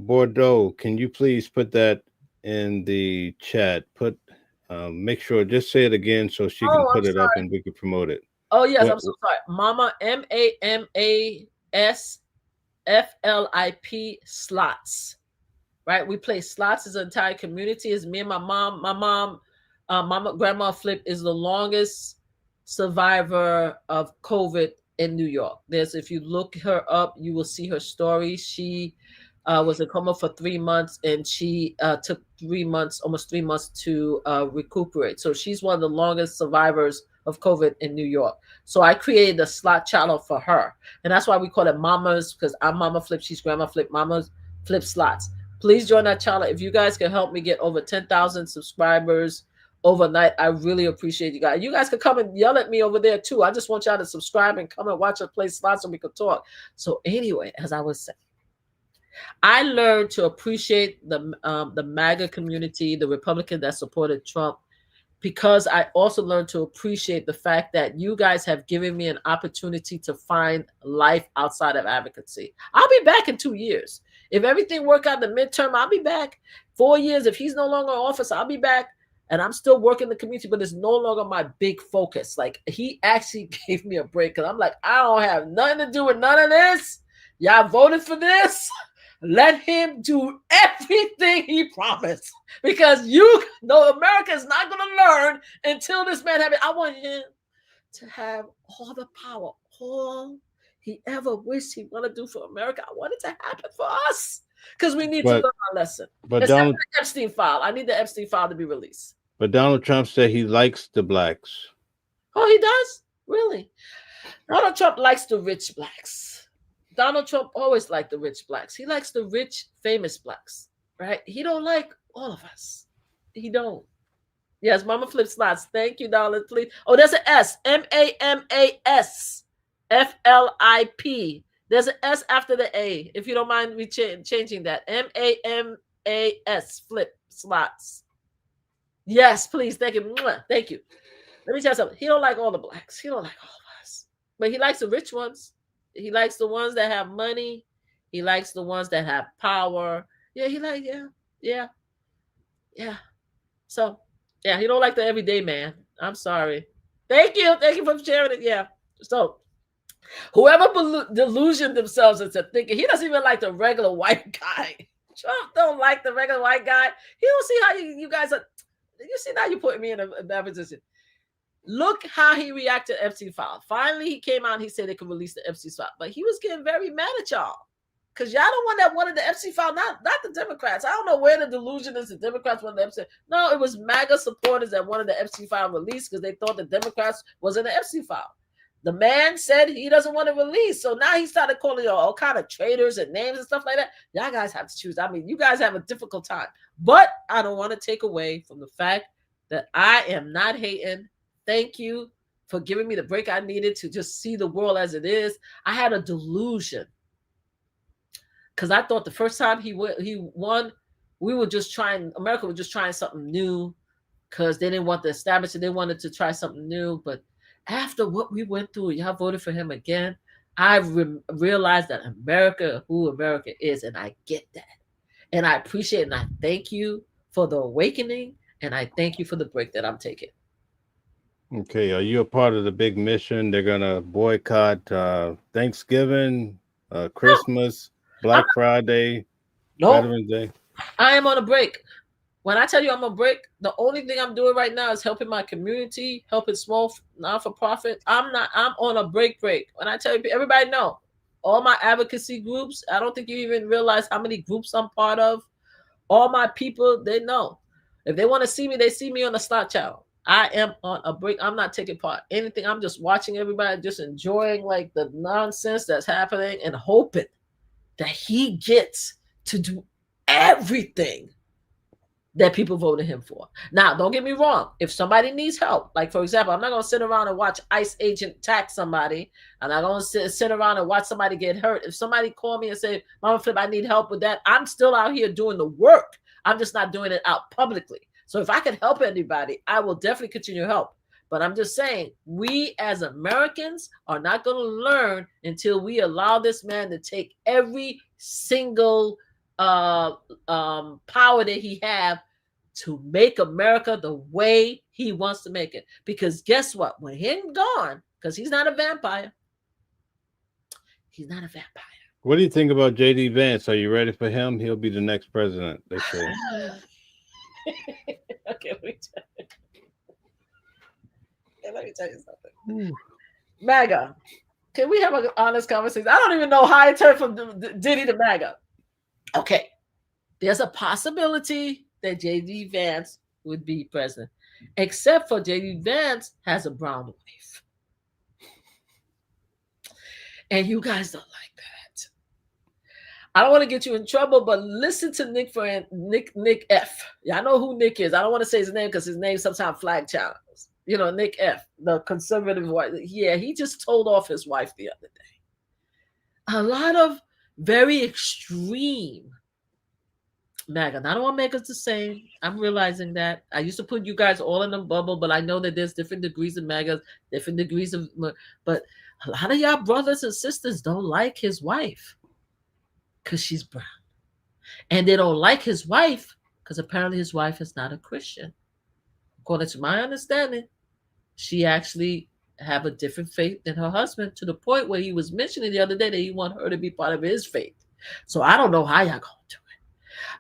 Bordeaux. Can you please put that in the chat? Make sure, just say it again so she can put it up and we can promote it. Oh, yes, I'm so sorry. Mama, MAMASFLIP slots. Right? We play slots as an entire community. It's me and my mom. My mom, Grandma Flip, is the longest survivor of COVID in New York. If you look her up, you will see her story. She was in coma for 3 months, and she took almost 3 months to recuperate. So she's one of the longest survivors of COVID in New York. So I created a slot channel for her. And that's why we call it Mama's, because I'm Mama Flip, she's Grandma Flip, Mama's Flip Slots. Please join that channel. If you guys can help me get over 10,000 subscribers overnight, I really appreciate you guys. You guys can come and yell at me over there too. I just want y'all to subscribe and come and watch us play slots so we can talk. So anyway, as I was saying, I learned to appreciate the MAGA community, the Republican that supported Trump, because I also learned to appreciate the fact that you guys have given me an opportunity to find life outside of advocacy. I'll be back in 2 years. If everything work out the midterm, I'll be back. 4 years, if he's no longer in office, I'll be back. And I'm still working the community, but it's no longer my big focus. Like, he actually gave me a break, because I'm like, I don't have nothing to do with none of this. Y'all voted for this. Let him do everything he promised, because America is not going to learn until this man have it. I want him to have all the power, all he ever wished he want to do for America. I want it to happen for us, because we need to learn our lesson. But the Epstein file. I need the Epstein file to be released. But Donald Trump said he likes the blacks. Oh, he does? Really? Donald Trump likes the rich blacks. Donald Trump always liked the rich blacks. He likes the rich, famous blacks. right? He don't like all of us. He don't. Yes, Mama Flip Slots. Thank you, darling. Please. Oh, there's an S. MAMAS. FLIP. There's an S after the A. If you don't mind me changing that. MAMAS. Flip Slots. Yes, please. Thank you. Mwah. Thank you. Let me tell you something. He don't like all the blacks. He don't like all of us. But he likes the rich ones. He likes the ones that have money. He likes the ones that have power. Yeah, yeah, yeah. So, yeah, he don't like the everyday man. I'm sorry. Thank you for sharing it. Yeah. So, whoever delusioned themselves into thinking he doesn't even like the regular white guy. Trump don't like the regular white guy. He don't see how you guys are. You see now you're putting me in a bad position. Look how he reacted to Epstein file. Finally, he came out and he said they could release the Epstein file, but he was getting very mad at y'all. Because y'all the one that wanted the Epstein file, not the Democrats. I don't know where the delusion is the Democrats wanted the Epstein. No, it was MAGA supporters that wanted the Epstein file released because they thought the Democrats was in the Epstein file. The man said he doesn't want to release. So now he started calling y'all all kind of traitors and names and stuff like that. Y'all guys have to choose. I mean, you guys have a difficult time. But I don't want to take away from the fact that I am not hating. Thank you for giving me the break I needed to just see the world as it is. I had a delusion. Because I thought the first time he won, we were just trying, America was just trying something new because they didn't want to establish it. They wanted to try something new. But after what we went through, y'all voted for him again. I realized that America, who America is, and I get that. And I appreciate it, and I thank you for the awakening, and I thank you for the break that I'm taking. Okay, are you a part of the big mission? They're going to boycott Thanksgiving, Christmas, Black Friday, Veterans Day. I am on a break. When I tell you I'm on a break, the only thing I'm doing right now is helping my community, helping small not-for-profit. I'm on a break. When I tell you, everybody know, all my advocacy groups, I don't think you even realize how many groups I'm part of. All my people, they know. If they want to see me, they see me on the Slot Channel. I am on a break. I'm not taking part anything. I'm just watching everybody, just enjoying like the nonsense that's happening and hoping that he gets to do everything that people voted him for. Now, don't get me wrong. If somebody needs help, like for example, I'm not going to sit around and watch ICE agent attack somebody. I'm not going to sit around and watch somebody get hurt. If somebody call me and say, Mama Flip, I need help with that, I'm still out here doing the work. I'm just not doing it out publicly. So if I can help anybody, I will definitely continue to help. But I'm just saying, we as Americans are not going to learn until we allow this man to take every single power that he have to make America the way he wants to make it. Because guess what? When he's gone, because he's not a vampire. He's not a vampire. What do you think about J.D. Vance? Are you ready for him? He'll be the next president, they say. Okay, let me tell you something. MAGA. Can we have an honest conversation? I don't even know how I turned from Diddy to MAGA. Okay. There's a possibility that J.D. Vance would be president, except for J.D. Vance has a brown wife. And you guys don't like that. I don't want to get you in trouble, but listen to Nick F. Yeah, I know who Nick is. I don't want to say his name because his name sometimes flag channels. You know, Nick F., the conservative wife. Yeah, he just told off his wife the other day. A lot of very extreme MAGA. I don't want to make us the same. I'm realizing that. I used to put you guys all in a bubble, but I know that there's different degrees of MAGA, different degrees of... But a lot of y'all brothers and sisters don't like his wife because she's brown. And they don't like his wife because apparently his wife is not a Christian. According to my understanding, she actually have a different faith than her husband, to the point where he was mentioning the other day that he want her to be part of his faith. So I don't know how y'all gonna do it.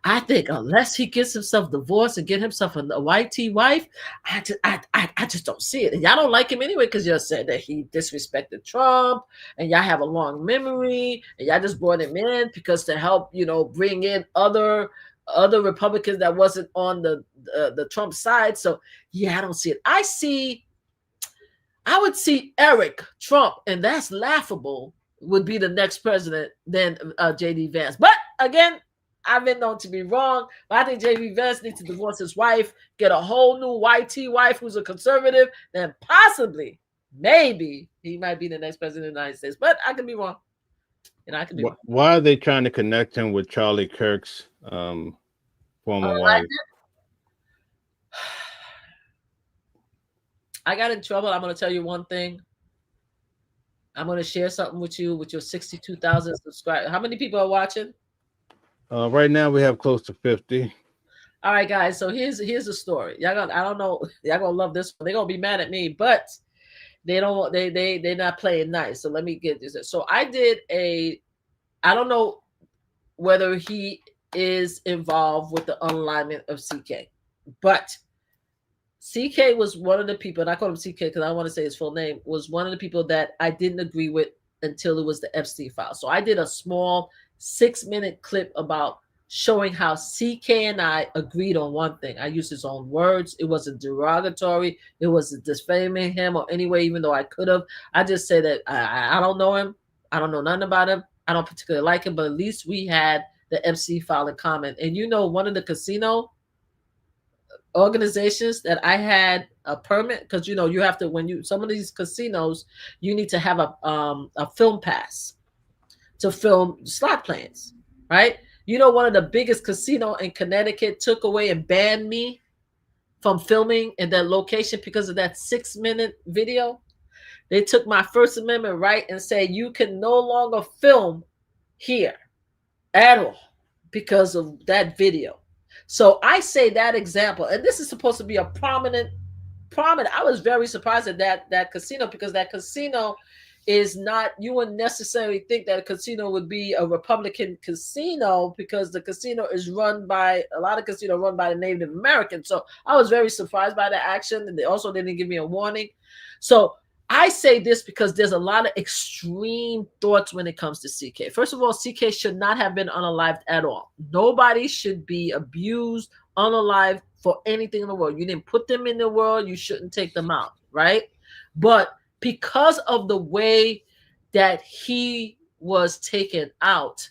I think unless he gets himself divorced and get himself a white tea wife, I just don't see it. And y'all don't like him anyway because y'all said that he disrespected Trump, and y'all have a long memory, and y'all just brought him in because to help, you know, bring in other Republicans that wasn't on the Trump side. So yeah, I don't see it. I would see Eric Trump, and that's laughable, would be the next president than J.D. Vance. But again, I've been known to be wrong, but I think JV Vance needs to divorce his wife, get a whole new YT wife who's a conservative, then possibly, maybe he might be the next president of the United States. But I could be wrong. I could be wrong. Why are they trying to connect him with Charlie Kirk's former wife? I got in trouble. I'm going to tell you one thing. I'm going to share something with you with your 62,000 subscribers. How many people are watching? Right now we have close to 50. All right, guys. So here's the story. Y'all gonna, I don't know. Y'all gonna love this one. They're gonna be mad at me, but they're not playing nice. So let me get this. So I did I don't know whether he is involved with the unalignment of CK, but CK was one of the people, and I call him CK because I don't want to say his full name, was one of the people that I didn't agree with until it was the Epstein file. So I did a small 6-minute clip about showing how CK and I agreed on one thing. I used his own words. It wasn't derogatory. It wasn't defaming him or any way, even though I could have. I just said that I don't know him. I don't know nothing about him. I don't particularly like him, but at least we had the Epstein file in common. And one of the casino organizations that I had a permit, because you have to, some of these casinos, you need to have a film pass to film slot planes, right? One of the biggest casino in Connecticut took away and banned me from filming in that location because of that 6-minute video. They took my First Amendment right and said you can no longer film here at all because of that video. So I say that example, and this is supposed to be a prominent. I was very surprised at that casino, because that casino is not, you wouldn't necessarily think that a casino would be a Republican casino, because the casino is run by the Native Americans. So I was very surprised by the action, and they also didn't give me a warning. So I say this because there's a lot of extreme thoughts when it comes to CK. First of all, CK should not have been unalived at all. Nobody should be abused, unalived for anything in the world. You didn't put them in the world. You shouldn't take them out, right? But because of the way that he was taken out,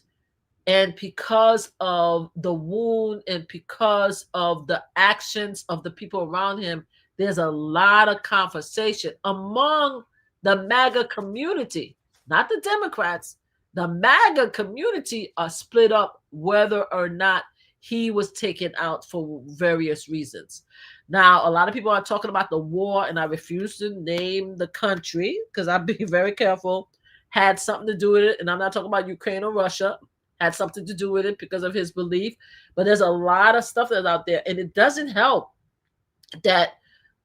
and because of the wound, and because of the actions of the people around him, there's a lot of conversation among the MAGA community, not the Democrats. The MAGA community are split up whether or not he was taken out for various reasons. Now, a lot of people are talking about the war, and I refuse to name the country because I'm being very careful, had something to do with it. And I'm not talking about Ukraine or Russia, had something to do with it because of his belief. But there's a lot of stuff that's out there, and it doesn't help that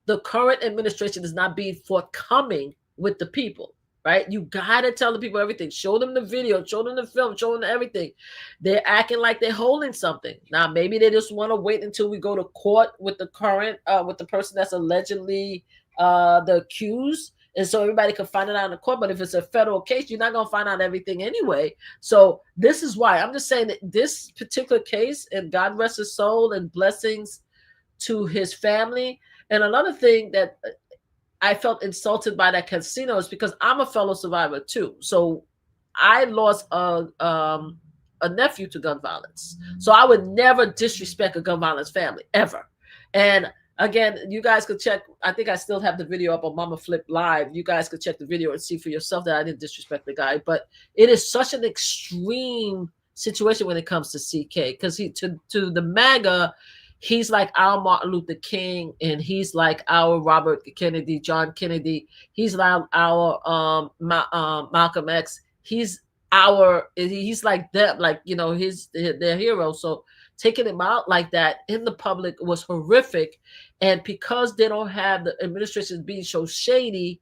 the current administration is not being forthcoming with the people, right? You got to tell the people everything. Show them the video, show them the film, show them everything. They're acting like they're holding something. Now, maybe they just want to wait until we go to court with the current, with the person that's allegedly the accused. And so everybody can find it out in the court. But if it's a federal case, you're not going to find out everything anyway. So this is why I'm just saying that this particular case, and God rest his soul and blessings to his family. And another thing that I felt insulted by that casino is because I'm a fellow survivor too. So I lost a nephew to gun violence. So I would never disrespect a gun violence family, ever. And again, you guys could check. I think I still have the video up on Mama Flip Live. You guys could check the video and see for yourself that I didn't disrespect the guy. But it is such an extreme situation when it comes to CK, because to the MAGA, he's like our Martin Luther King, and he's like our Robert Kennedy, John Kennedy. He's like our Malcolm X. He's like them, like, he's their hero. So taking him out like that in the public was horrific. And because they don't have, the administration being so shady,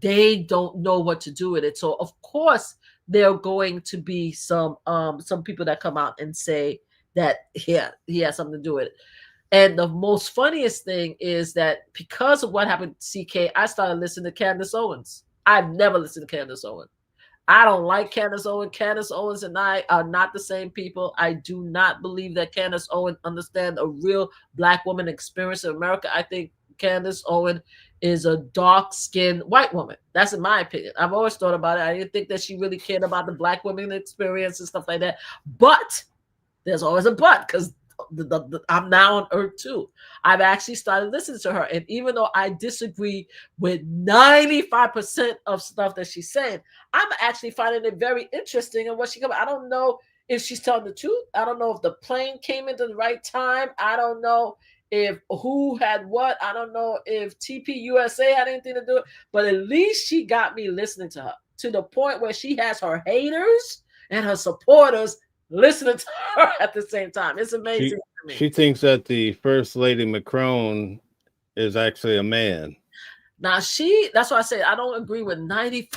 they don't know what to do with it. So of course there are going to be some people that come out and say that he has something to do with it. And the most funniest thing is that because of what happened to CK, I started listening to Candace Owens. I've never listened to Candace Owens. I don't like Candace Owens. Candace Owens and I are not the same people. I do not believe that Candace Owens understands a real Black woman experience in America. I think Candace Owens is a dark-skinned white woman. That's in my opinion. I've always thought about it. I didn't think that she really cared about the Black women experience and stuff like that. But there's always a but, because I'm now on earth too. I've actually started listening to her, and even though I disagree with 95% of stuff that she's saying, I'm actually finding it very interesting. And what she comes, I don't know if she's telling the truth. I don't know if the plane came into the right time. I don't know if who had what. I don't know if TPUSA had anything to do it, but at least she got me listening to her to the point where she has her haters and her supporters listening to her at the same time. It's amazing to me. She thinks that the First Lady Macron is actually a man. Now that's why I said I don't agree with 95%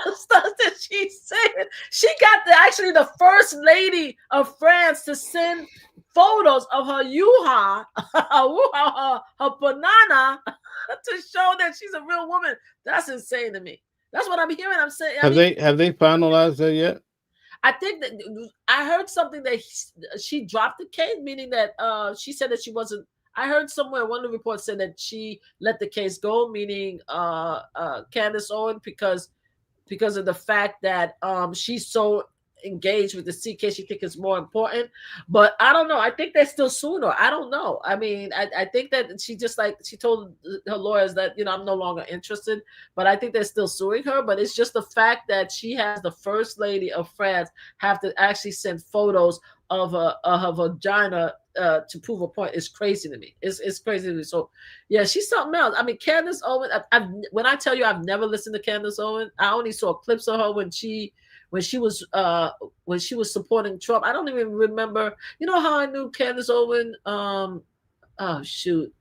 of stuff that she's saying. She got actually the First Lady of France to send photos of her yuha, her banana, to show that she's a real woman. That's insane to me. That's what I'm hearing. I'm saying. Have they finalized that yet? I think that I heard something that she dropped the case, meaning that she said that she wasn't. I heard somewhere one of the reports said that she let the case go, meaning Candace Owen, because of the fact that she's so engaged with the C case, she think it's more important. But I don't know. I think they're still suing her. I don't know. I mean, I think that she just she told her lawyers that, I'm no longer interested. But I think they're still suing her. But it's just the fact that she has the First Lady of France have to actually send photos of her vagina to prove a point is crazy to me. It's crazy to me. So yeah, she's something else. I mean, Candace Owen. When I tell you I've never listened to Candace Owen, I only saw clips of her when she was supporting Trump. I don't even remember. You know how I knew Candace Owen? Oh shoot,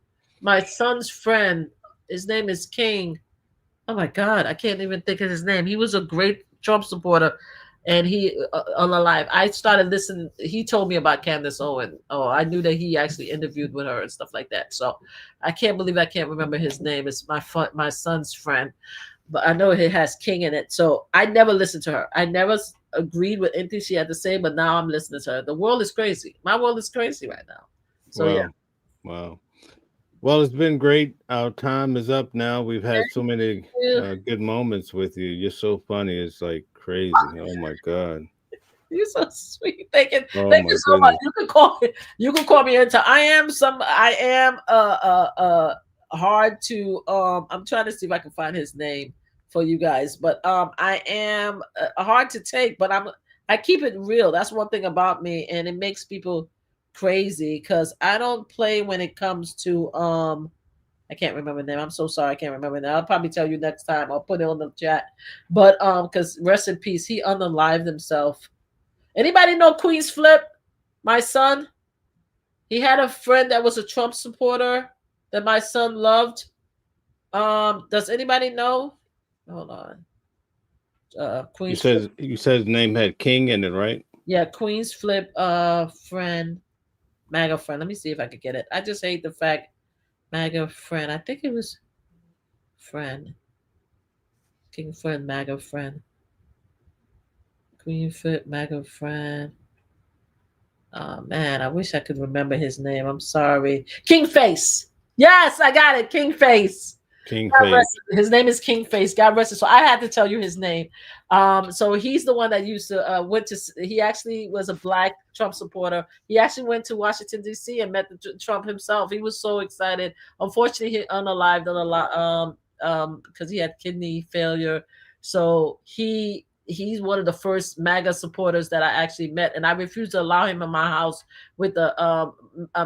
my son's friend. His name is King. Oh my God, I can't even think of his name. He was a great Trump supporter. And he on the live, I started listening. He told me about Candace Owen. Oh, I knew that he actually interviewed with her and stuff like that. So I can't believe I can't remember his name. It's my son's friend, but I know it has King in it. So I never listened to her. I never agreed with anything she had to say, but now I'm listening to her. The world is crazy. My world is crazy right now. So wow. Yeah. Wow. Well, it's been great. Our time is up now. We've had so many good moments with you. You're so funny. It's like crazy. Oh my God. You're so sweet. Thank you. Oh Thank my you so much. goodness. You can call me into. I am hard to I'm trying to see if I can find his name for you guys, but I am hard to take, but I keep it real. That's one thing about me, and it makes people crazy because I don't play when it comes to I can't remember the name. I'm so sorry, I can't remember that. I'll probably tell you next time. I'll put it on the chat. But because rest in peace, he unalived himself. Anybody know Queen's Flip? My son. He had a friend that was a Trump supporter that my son loved. Does anybody know? Hold on. Queen's Flip. You said his name had King in it, right? Yeah, Queen's Flip friend. MAGA friend. Let me see if I could get it. I just hate the fact MAGA friend. I think it was friend. King friend, MAGA friend. Queen Flip, MAGA friend. Oh man, I wish I could remember his name. I'm sorry. King Face. Yes, I got it. King Face. King Face. His name is King Face. God rest him. So I had to tell you his name. So he's the one that used to he actually was a black Trump supporter. He actually went to Washington D.C. and met Trump himself. He was so excited. Unfortunately, he unalived a lot because he had kidney failure. So he's one of the first MAGA supporters that I actually met, and I refused to allow him in my house with the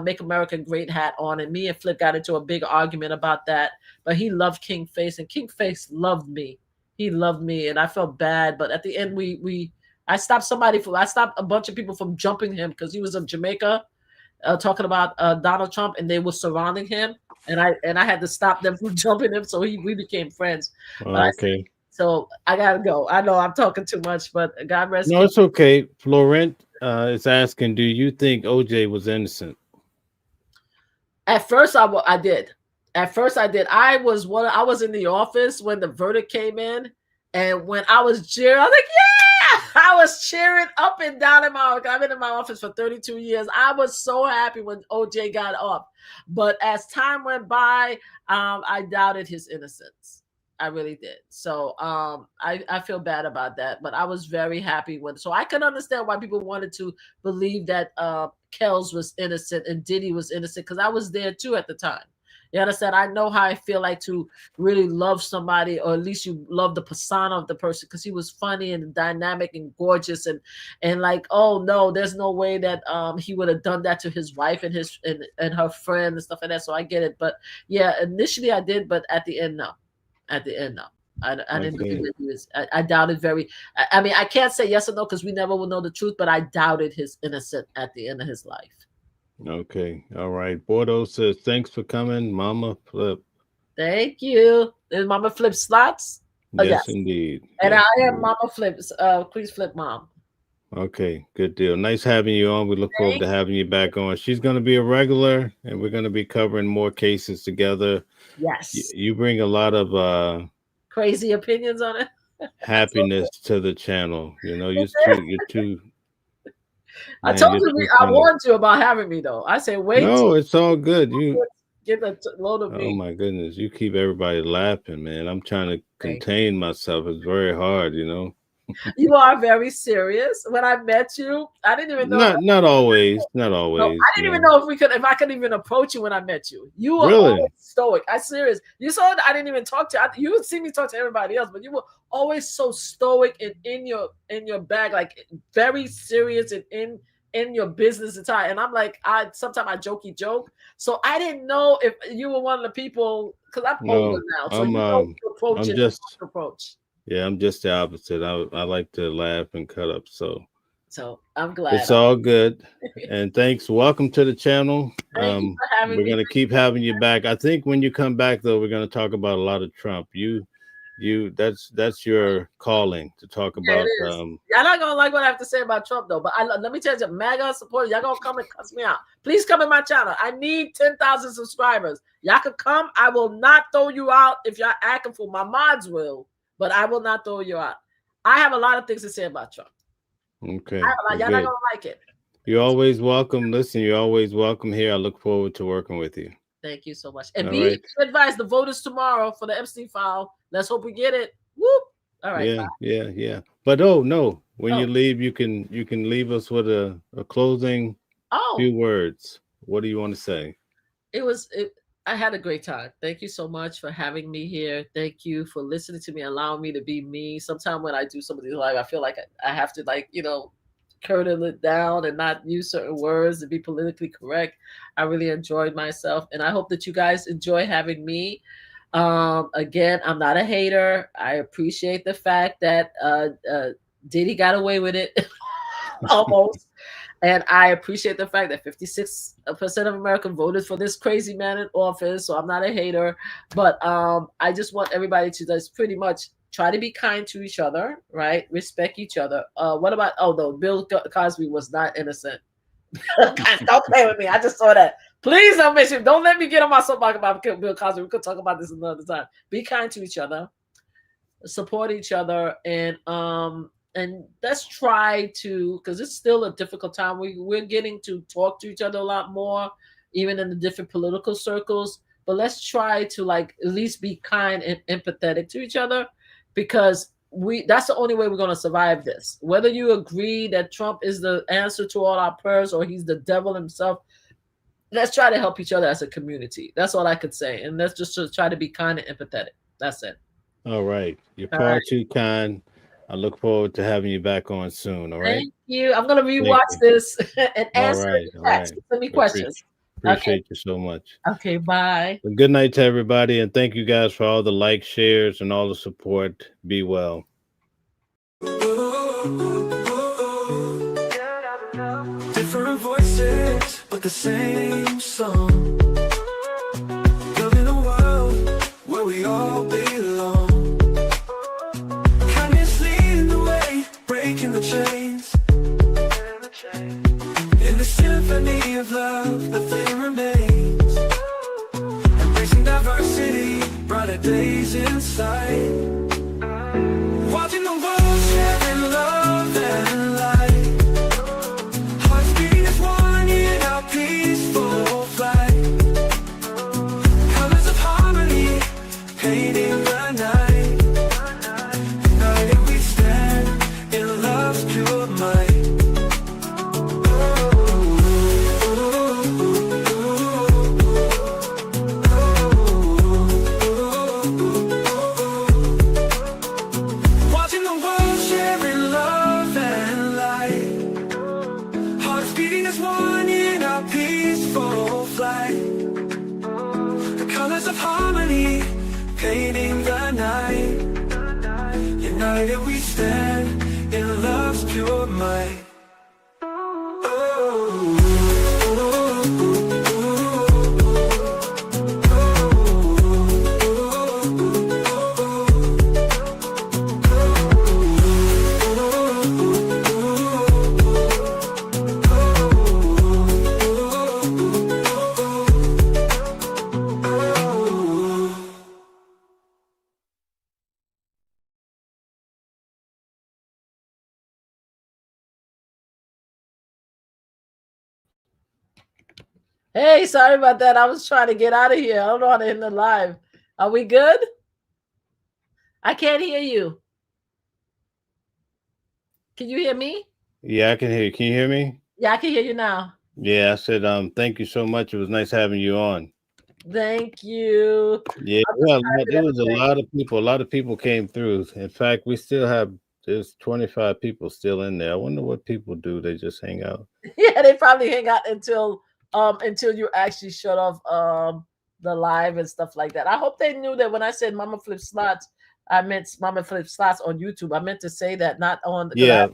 Make America Great hat on. And me and Flip got into a big argument about that. But he loved King Face, and King Face loved me. He loved me, and I felt bad. But at the end, I stopped a bunch of people from jumping him because he was in Jamaica talking about Donald Trump, and they were surrounding him, and I had to stop them from jumping him. So we became friends. Okay. So I gotta go. I know I'm talking too much, but God rest. No, it's okay. Florent is asking, do you think OJ was innocent? At first, I did. At first, I did. I was in the office when the verdict came in, and when I was cheering, I was like, "Yeah!" I was cheering up and down in my office. I've been in my office for 32 years. I was so happy when OJ got off. But as time went by, I doubted his innocence. I really did. So I feel bad about that, but I was very happy when. So I can understand why people wanted to believe that Kels was innocent and Diddy was innocent, because I was there too at the time. You understand? I know how I feel like to really love somebody, or at least you love the persona of the person, because he was funny and dynamic and gorgeous, and like, oh no, there's no way that he would have done that to his wife and his and her friend and stuff like that. So I get it. But yeah, initially I did, but at the end, no. At the end, no. I didn't believe that he was. I doubted very. I mean, I can't say yes or no because we never will know the truth, but I doubted his innocence at the end of his life. Okay. All right. Bordeaux says, thanks for coming, Mama Flip. Thank you. Is Mama Flip slots? Oh, yes, indeed. And yes, I am Mama Flip's Queen's Flip mom. Okay, good deal. Nice having you on. We look forward to having you back on. She's going to be a regular, and we're going to be covering more cases together. Yes. You bring a lot of crazy opinions on it. Happiness to the channel. You know, you're too. I told you, I warned you about having me though. I said, wait. No, it's all good. You get a load of me. Oh my goodness, you keep everybody laughing, man. I'm trying to contain myself. It's very hard, you know. You are very serious. When I met you, I didn't even know. Not always. Not always. No, I didn't even know if I could even approach you when I met you. You were always stoic. I'm serious. You saw that I didn't even talk to you. You would see me talk to everybody else, but you were always so stoic and in your bag, like very serious and in your business attire. And I'm like, sometimes I jokey joke. So I didn't know if you were one of the people, because I'm older now. So you know approach I'm just approach. Yeah, I'm just the opposite. I like to laugh and cut up. So I'm glad. It's all good. And thanks. Welcome to the channel. Thank you for having me. We're going to keep having you back. I think when you come back, though, we're going to talk about a lot of Trump. That's your calling to talk about. Y'all not gonna like what I have to say about Trump though, but let me tell you, MAGA supporters, y'all gonna come and cuss me out. Please come in my channel. I need 10,000 subscribers. Y'all can come. I will not throw you out if y'all acting for my mods will, but I will not throw you out. I have a lot of things to say about Trump. Okay. Y'all not gonna like it. You're always welcome. Listen, you're always welcome here. I look forward to working with you. Thank you so much. And be advised, the vote is tomorrow for the Epstein file. Let's hope we get it. Whoop. All right. Yeah. But when you leave, you can leave us with a closing few words. What do you want to say? I had a great time. Thank you so much for having me here. Thank you for listening to me, allowing me to be me. Sometimes when I do some of these live, I feel like I have to curtail it down and not use certain words and be politically correct. I really enjoyed myself, and I hope that you guys enjoy having me. Again, I'm not a hater. I appreciate the fact that Diddy got away with it almost. And I appreciate the fact that 56% of America voted for this crazy man in office. So I'm not a hater, but I just want everybody to just pretty much try to be kind to each other, right? Respect each other. What about, Bill Cosby was not innocent. Don't play with me. I just saw that. Please don't mention. Don't let me get on my soapbox about Bill Cosby. We could talk about this another time. Be kind to each other, support each other, and let's try to, because it's still a difficult time. We're getting to talk to each other a lot more, even in the different political circles. But let's try to at least be kind and empathetic to each other, because that's the only way we're going to survive this. Whether you agree that Trump is the answer to all our prayers or he's the devil himself, let's try to help each other as a community. That's all I could say. And let's just try to be kind and empathetic. That's it. All right. You're far too kind. I look forward to having you back on soon. All right. Thank you. I'm going to rewatch this and answer any questions. Appreciate you so much. Okay, bye. Well, good night to everybody, and thank you guys for all the likes, shares, and all the support. Be well. Different voices, but the same song. Building a world where we all belong. Kindness leading the way, breaking the chains. In the symphony of love, the flame remains. Embracing diversity, brighter days in sight. Watching the world share in love and light. Hearts beating as one in our peaceful flight. Colors of harmony, painting the night. of harmony, painting the night. United we stand in love's pure might. Hey, sorry about that. I was trying to get out of here. I don't know how to end the live. Are we good? I can't hear you. Can you hear me? Yeah, I can hear you. Can you hear me? Yeah, I can hear you now. Yeah, I said, thank you so much. It was nice having you on. Thank you. Yeah, there was a lot of people. A lot of people came through. In fact, we still have there's 25 people still in there. I wonder what people do. They just hang out. Yeah, they probably hang out until you actually shut off the live and stuff like that. I hope they knew that when I said Mama Flip Slots, I meant Mama Flip Slots on YouTube. I meant to say that, not on the yeah.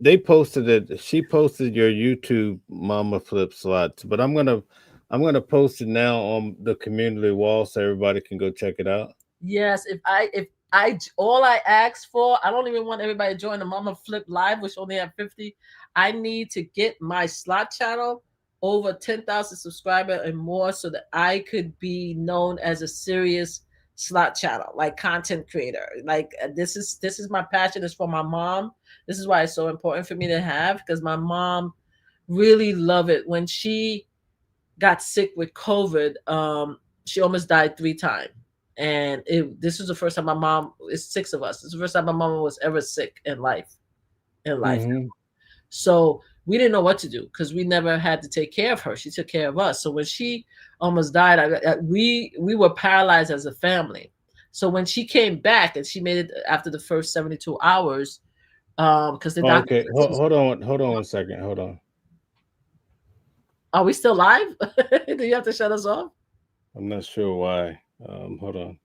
They posted it. She posted your YouTube Mama Flip Slots, but I'm gonna post it now on the community wall so everybody can go check it out. Yes, if I all I ask for, I don't even want everybody to join the Mama Flip Live, which only have 50. I need to get my slot channel over 10,000 subscribers and more so that I could be known as a serious slot channel, like content creator. Like this is my passion. It's for my mom. This is why it's so important for me to have, because my mom really loved it. When she got sick with COVID, she almost died 3 times. And this was the first time my mom, it's 6 of us. It's the first time my mom was ever sick in life. Mm-hmm. So we didn't know what to do because we never had to take care of her. She took care of us. So when she almost died, we were paralyzed as a family. So when she came back and she made it after the first 72 hours, because the doctor. Okay, hold on 1 second. Hold on. Are we still live? Do you have to shut us off? I'm not sure why. Hold on.